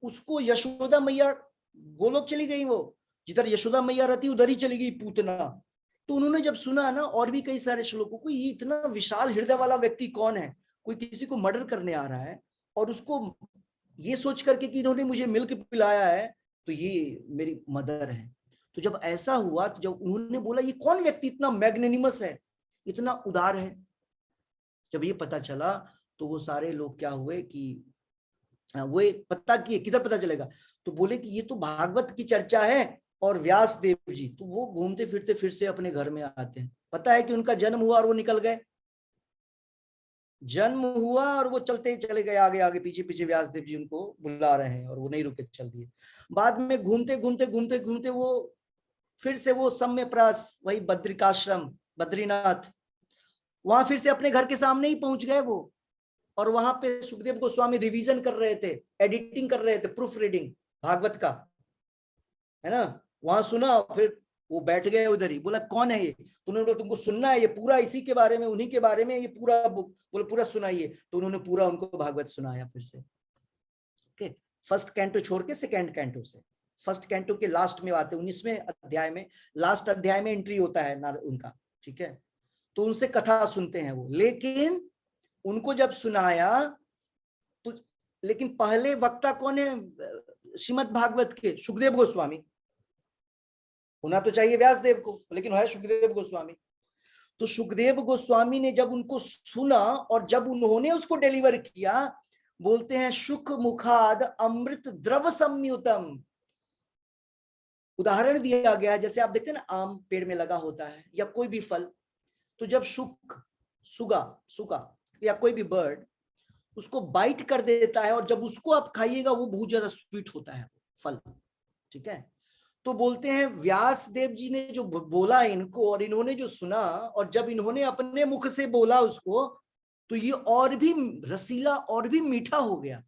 उसको यशोदा मैया, गोलोक चली गई, वो जिधर यशोदा मैया रहती उधर ही चली गई पूतना। तो उन्होंने जब सुना ना, और भी कई सारे श्लोकों को, ये इतना विशाल हृदय वाला व्यक्ति कौन है, कोई किसी को मर्डर करने आ रहा है और उसको ये सोच करके कि इन्होंने मुझे मिल्क पिलाया है तो ये मेरी मदर है। तो जब ऐसा हुआ, तो जब उन्होंने बोला ये कौन व्यक्ति इतना मैग्नेनिमस है, इतना उदार है, जब ये पता चला तो वो सारे लोग क्या हुए कि वो पता किए, किधर पता चलेगा, तो बोले कि ये तो भागवत की चर्चा है और व्यास देव जी, तो वो घूमते फिरते फिर से अपने घर में आते हैं। पता है कि उनका जन्म हुआ और वो निकल गए, जन्म हुआ और वो चलते ही चले गए, आगे आगे पीछे पीछे व्यास देव जी उनको बुला रहे हैं और वो नहीं रुके, चल दिए। बाद में घूमते घूमते वो फिर से वो सम्यप्रास, वही बद्रिकाश्रम, बद्रीनाथ, वहां फिर से अपने घर के सामने ही पहुंच गए वो, और वहां पे सुखदेव गोस्वामी रिवीजन कर रहे थे, एडिटिंग कर रहे थे, प्रूफ रीडिंग भागवत का, है ना। वहां सुना, फिर वो बैठ गए उधर ही, बोला कौन है ये, तो उन्होंने बोला तुमको सुनना है ये पूरा, इसी के बारे में, उन्हीं के बारे में ये पूरा बुक, बोले पूरा सुनाइए। तो उन्होंने पूरा उनको भागवत सुनाया फिर से। ओके, फर्स्ट कैंटो छोड़ के सेकेंड कैंटो से, फर्स्ट कैंटो के लास्ट में आते, 19वें अध्याय में, लास्ट अध्याय में एंट्री होता है ना उनका, ठीक है। तो उनसे कथा सुनते हैं वो, लेकिन उनको जब सुनाया तो, लेकिन पहले वक्ता कौन है श्रीमद् भागवत के? सुखदेव गोस्वामी। होना तो चाहिए व्यास देव को, लेकिन है सुखदेव गोस्वामी। तो सुखदेव गोस्वामी ने जब उनको सुना और जब उन्होंने उसको डिलीवर किया, बोलते हैं शुक मुखाद अमृत द्रव संयुतम। उदाहरण दिया गया, जैसे आप देखते हैं ना आम पेड़ में लगा होता है या कोई भी फल, तो जब सुगा या कोई भी बर्ड उसको बाइट कर देता है और जब उसको आप खाइएगा वो बहुत ज्यादा स्वीट होता है फल, ठीक है। तो बोलते हैं व्यास देव जी ने जो बोला इनको और इन्होंने जो सुना और जब इन्होंने अपने मुख से बोला उसको, तो ये और भी रसीला और भी मीठा हो गया।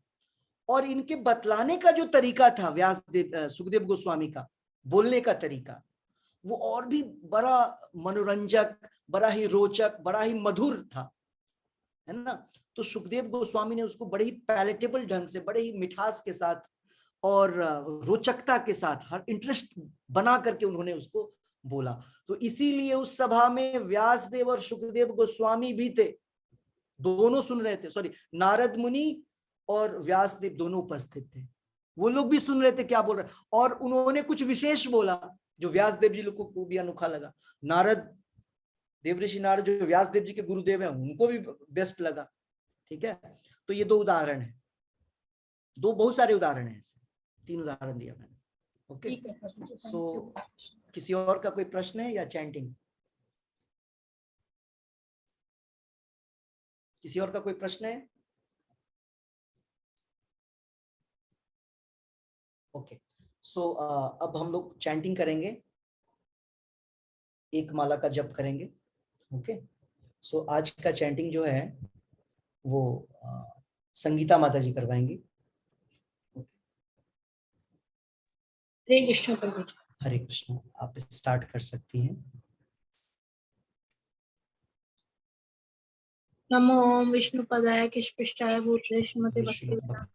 और इनके बतलाने का जो तरीका था व्यास देव सुखदेव गोस्वामी का बोलने का तरीका, वो और भी बड़ा मनोरंजक, बड़ा ही रोचक, बड़ा ही मधुर था, है ना। तो सुखदेव गोस्वामी ने उसको बड़े ही पैलेटेबल ढंग से, बड़े ही मिठास के साथ और रोचकता के साथ, हर इंटरेस्ट बना करके उन्होंने उसको बोला। तो इसीलिए उस सभा में व्यासदेव और सुखदेव गोस्वामी भी थे, दोनों सुन रहे थे। सॉरी, नारद मुनि और व्यासदेव दोनों उपस्थित थे, वो लोग भी सुन रहे थे क्या बोल रहे। और उन्होंने कुछ विशेष बोला जो व्यासदेव जी लोग को भी अनोखा लगा। नारद देवऋषि नारद जो व्यासदेव जी के गुरुदेव हैं उनको भी बेस्ट लगा, ठीक है। तो ये दो उदाहरण है, दो बहुत सारे उदाहरण है, ऐसे 3 उदाहरण दिया मैंने। ओके, सो किसी और का कोई प्रश्न है या चैंटिंग? किसी और का कोई प्रश्न है? ओके, सो अब हम लोग चैंटिंग करेंगे, एक माला का जप करेंगे। ओके, सो आज का चैंटिंग जो है वो संगीता माता जी करवाएंगी। हरे कृष्ण प्रभु जी। हरे कृष्ण, आप स्टार्ट कर सकती हैं। नमो ओम विष्णुपदाय कृष्णपृष्ठाय भूतले श्रीमते भक्तिवेदांत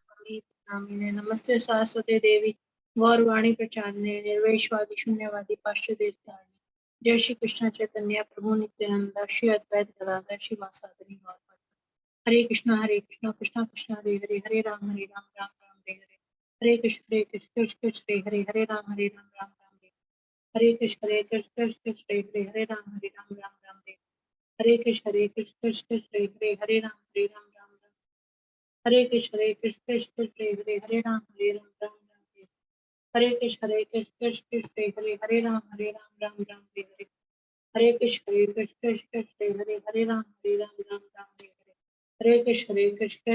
नामिने नमस्ते सरस्वती देवी गौरवाणी प्रचारिणे निर्वेशवादी शून्यवादी पाश्चात्यदेवतारिणे। जय श्री कृष्ण चैतन्य प्रभु नित्यानंद श्री अद्वैत गदाधर श्रीवासादि गौरपाद। हरे कृष्ण कृष्ण कृष्ण हरे हरे, हरे राम राम राम हरे हरे, हरे कृष्ण कृष्ण हरे हरे, हरे राम राम राम हरे, हरे कृष्ण कृष्ण हरे हरे, हरे राम राम हरे, हरे कृष्ण कृष्ण हरे हरे, हरे राम राम हरे, कृष्ण कृष्ण हरे हरे, हरे राम राम हरे, कृष्ण कृष्ण हरे हरे, हरे राम राम हरे, हरे कृष्ण कृष्ण हरे हरे, हरे राम राम हरे, कृष्ण कृष्ण हरे हरे, हरे राम राम हरे, कृष्ण कृष्ण हरे हरे, हरे राम राम हरे, हरे कृष्ण कृष्ण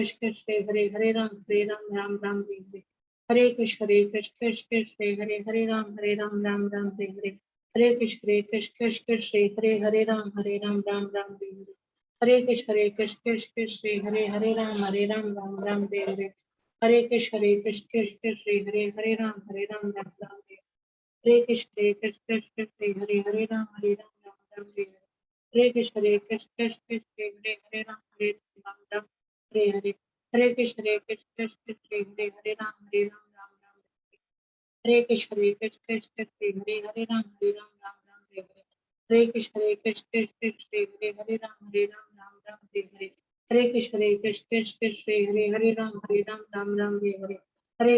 हरे हरे, हरे राम राम हरे, कृष्ण कृष्ण हरे हरे, हरे राम हरे, हरे कृष्ण कृष्ण हरे हरे, हरे राम राम हरे, कृष्ण कृष्ण हरे हरे, हरे राम हरे कृष्ण कृष्ण हरे हरे, हरे राम हरे हरे, हरे कृष्ण कृष्ण हरे हरे, हरे राम हरे कृष्ण कृष्ण हरे हरे, हरे राम हरे कृष्ण कृष्ण हरे हरे, हरे राम हरे हरे, हरे कृष्ण कृष्ण हरे हरे, हरे राम हरे, हरे कृष्ण कृष्ण हरे हरे, हरे राम हरे हरे, कृष्ण कृष्ण हरे हरे, हरे राम हरे हरे, कृष्ण कृष्ण हरे हरे, हरे राम हरे हरे,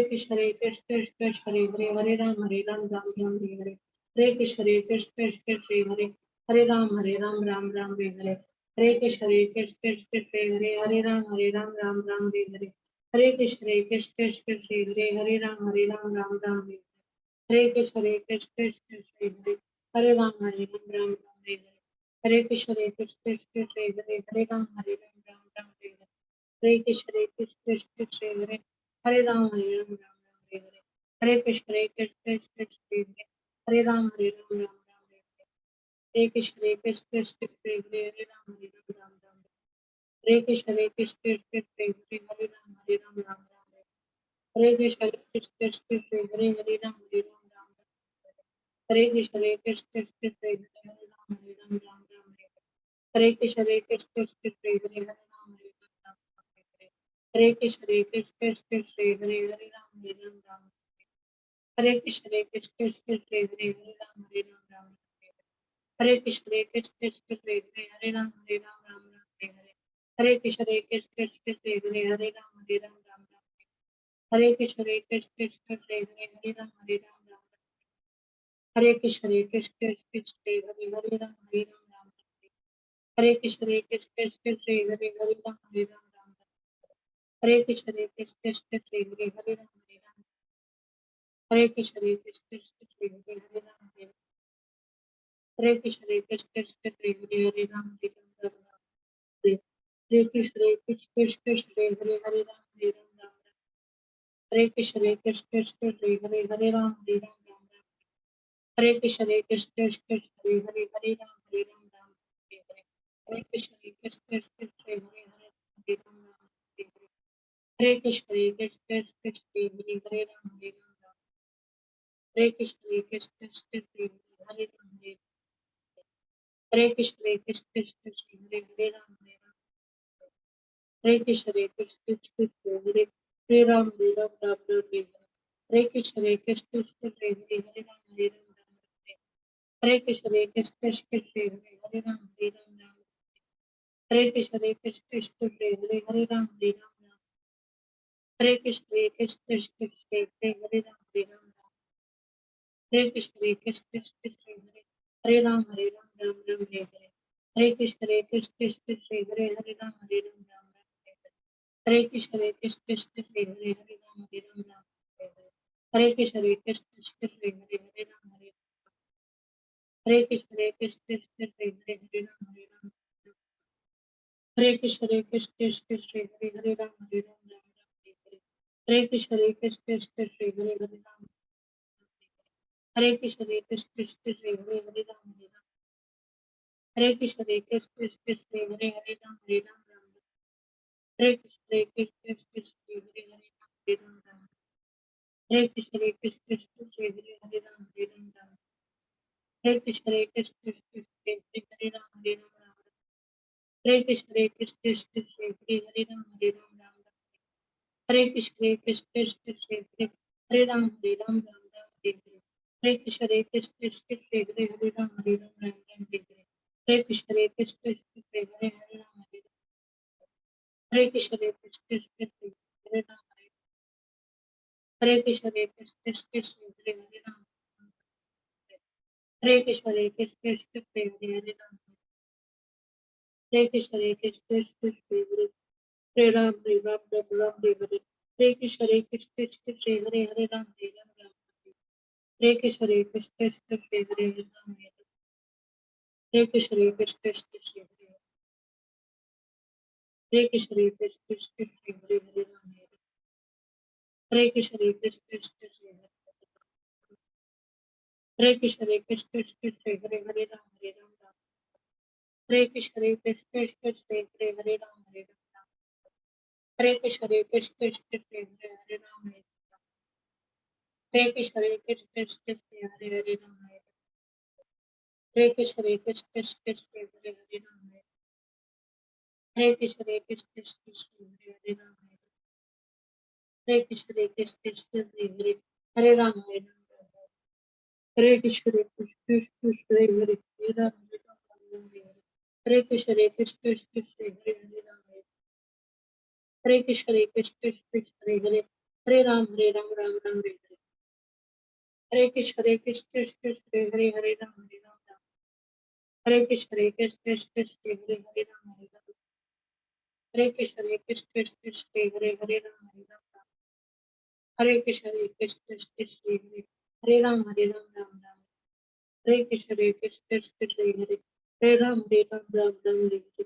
कृष्ण कृष्ण हरे हरे, हरे राम हरे कृष्ण कृष्ण हरे हरे, हरे राम हरे, कृष्ण कृष्ण हरे हरे, हरे राम हरे कृष्ण कृष्ण हरे हरे, हरे राम हरे हरे, हरे कृष्ण कृष्ण हरे हरे, हरे राम हरे कृष्ण कृष्ण हरे हरे, हरे राम हरे कृष्ण कृष्ण हरे हरे, हरे राम हरे कृष्ण कृष्ण हरे हरे, हरे राम हरे कृष्ण कृष्ण हरे हरे, हरे राम हरे कृष्ण कृष्ण हरे हरे, हरे राम हरे कृष्ण कृष्ण हरे हरे, हरे राम हरे कृष्ण कृष्ण हरे हरे, हरे राम हरे कृष्ण कृष्ण हरे हरे, हरे राम हरे कृष्ण कृष्ण हरे हरे, हरे राम हरे कृष्ण कृष्ण हरे हरे, हरे राम हरे कृष्ण कृष्ण हरे हरे, हरे राम हरे कृष्ण कृष्ण कृष्ण हरे हरे राम हरे राम राम राम हरे कृष्ण कृष्ण कृष्ण हरे हरे राम हरे राम हरे कृष्ण कृष्ण कृष्ण हरे हरे राम हरे हरे कृष्ण कृष्ण कृष्ण हरे हरे राम हरे राम राम राम हरे कृष्ण कृष्ण कृष्ण हरे हरे राम हरे राम राम राम हरे कृष्ण कृष्ण कृष्ण हरे हरे राम हरे राम राम राम हरे कृष्ण कृष्ण कृष्ण हरे हरे राम हरे राम राम हरे हरे हरे कृष्ण कृष्ण कृष्ण हरे हरे हरे राम राम हरे हरे हरे कृष्ण कृष्ण कृष्ण हरे हरे राम हरे राम राम हरे कृष्ण कृष्ण कृष्ण हरे हरे राम हरे हरे कृष्ण कृष्ण कृष्ण हरे हरे राम हरे राम हरे कृष्ण कृष्ण कृष्ण हरे हरे राम हरे राम राम राम हरे हरे कृष्ण कृष्ण कृष्ण हरे हरे राम हरे राम राम हरे कृष्ण कृष्ण कृष्ण हरे हरे राम हरे राम राम हरे कृष्ण कृष्ण कृष्ण हरे हरे राम हरे राम राम हरे कृष्ण कृष्ण कृष्ण हरे हरे राम हरे राम राम हरे कृष्ण कृष्ण कृष्ण हरे राम राम राम हरे हरे हरे कृष्ण कृष्ण कृष्ण हरे हरे राम राम राम हरे कृष्ण कृष्ण कृष्ण हरे हरे राम राम हरे कृष्ण कृष्ण कृष्ण हरे हरे राम हरे कृष्ण कृष्ण कृष्ण हरे हरे राम हरे कृष्ण कृष्ण कृष्ण हरे हरे राम राम हरे कृष्ण कृष्ण कृष्ण हरे हरे राम हरे कृष्ण कृष्ण कृष्ण हरे हरे राम हरे कृष्ण कृष्ण कृष्ण हरे हरे राम राम हरे कृष्ण कृष्ण कृष्ण हरे हरे राम हरे कृष्ण कृष्ण कृष्ण हरे हरे राम राम हरे कृष्ण कृष्ण कृष्ण हरे राम राम हरे कृष्ण कृष्ण कृष्ण हरे हरे राम राम हरे कृष्ण कृष्ण कृष्ण हरे राम राम हरे कृष्ण कृष्ण कृष्ण हरे हरे राम राम हरे कृष्ण कृष्ण कृष्ण हरे हरे राम हरे कृष्ण कृष्ण कृष्ण हरे राम हरे कृष्ण कृष्ण कृष्ण हरे हरे राम हरे कृष्ण कृष्ण कृष्ण हरे हरे राम हरे कृष्ण कृष्ण कृष्ण हरे राम राम राम हरे हरे हरे कृष्ण कृष्ण कृष्ण हरे हरे राम राम हरे कृष्ण कृष्ण कृष्ण हरे हरे राम हरे कृष्ण कृष्ण कृष्ण हरे कृष्ण कृष्ण कृष्ण हरे हरे राम हरे कृष्ण कृष्ण कृष्ण हरे कृष्ण कृष्ण कृष्ण हरे हरे राम हरे कृष्ण कृष्ण कृष्ण हरे हरे राम हरे कृष्ण कृष्ण कृष्ण हरे हरे राम हरे कृष्ण कृष्ण कृष्ण हरे हरे राम हरे कृष्ण कृष्ण कृष्ण हरे हरे राम हरे कृष्ण कृष्ण कृष्ण हरे हरे राम हरे कृष्ण कृष्ण कृष्ण हरे हरे राम हरे कृष्ण कृष्ण कृष्ण हरे हरे राम हरे कृष्ण कृष्ण कृष्ण हरे हरे राम हरे कृष्ण कृष्ण कृष्ण हरे हरे राम राम हरे कृष्ण कृष्ण कृष्ण हरे हरे राम हरे कृष्ण कृष्ण कृष्ण हरे हरे राम हरे कृष्ण कृष्ण कृष्ण हरे हरे राम हरे कृष्ण कृष्ण कृष्ण हरे राम राम हरे कृष्ण कृष्ण कृष्ण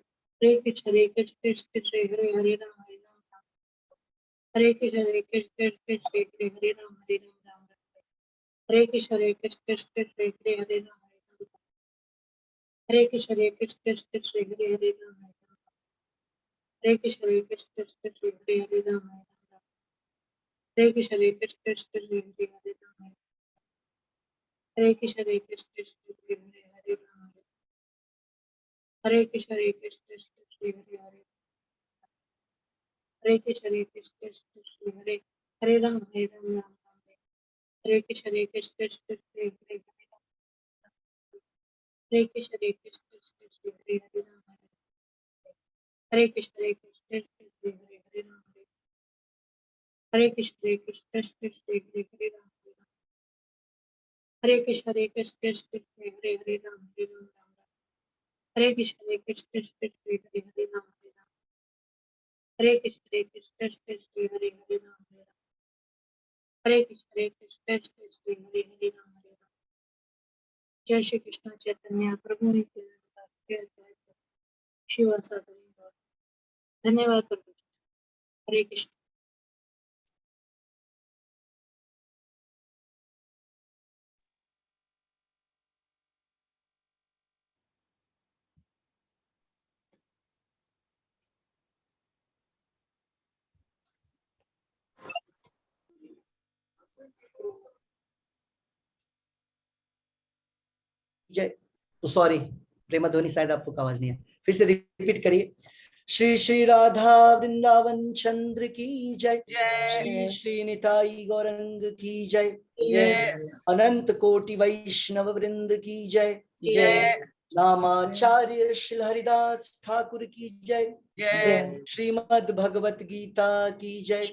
हरे राम राम हरे कृष्ण कृष्ण कृष्ण हरे हरे राम हरे कृष्ण कृष्ण कृष्ण हरे राम हरे कृष्ण कृष्ण कृष्ण हरे हरे राम हरे कृष्ण कृष्ण कृष्ण हरे हरे राम हरे कृष्ण कृष्ण कृष्ण हरे हरे राम हरे कृष्ण कृष्ण कृष्ण हरे हरे राम हरे कृष्ण कृष्ण कृष्ण हरे हरे राम हरे कृष्ण कृष्ण कृष्ण हरे हरे हरे कृष्ण कृष्ण कृष्ण हरे हरे राम हरे कृष्ण कृष्ण कृष्ण हरे हरे राम हरे कृष्ण कृष्ण कृष्ण हरे हरे राम हरे कृष्ण कृष्ण कृष्ण हरे हरे राम हरे कृष्ण कृष्ण कृष्ण हरे हरे राम हरे कृष्ण कृष्ण कृष्ण हरे हरे राम हरे कृष्ण कृष्ण श्री हरे हरे नाम हरे राम, हरे कृष्ण कृष्ण श्री हरे हरे नाम हरे राम, हरे कृष्ण कृष्ण श्री हरे हरे नाम हरे राम। जय श्री कृष्ण चैतन्य प्रभु नित्यानंद शिव साधन। धन्यवाद प्रभु। हरे कृष्ण। जय। तो सॉरी प्रेमा ध्वनि शायद आपको आवाज नहीं है, फिर से रिपीट करिए। श्री श्री राधा वृंदावन चंद्र की जय, श्री श्री निताई गौरंग की जय, अनंत कोटि वैष्णव वृंद की जय, नामाचार्य श्री हरिदास ठाकुर की जय, श्रीमद् भगवत गीता की जय,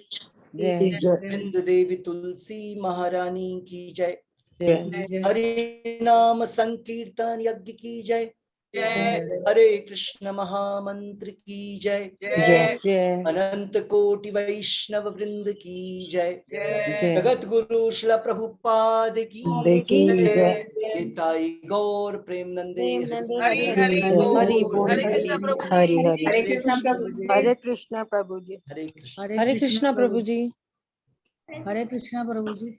वृंद देवी तुलसी महारानी की जय, हरे नाम संकीर्तन यज्ञ की जय, हरे कृष्ण महामंत्र की जय, अनंत कोटि वैष्णव वृंद की जय, जगत गुरु श्रील प्रभुपाद की जय, निताई गौर प्रेमनंदे हरि बोल। हरे कृष्ण प्रभु जी। हरे कृष्ण। हरे कृष्ण प्रभु जी। हरे कृष्णा प्रभु जी।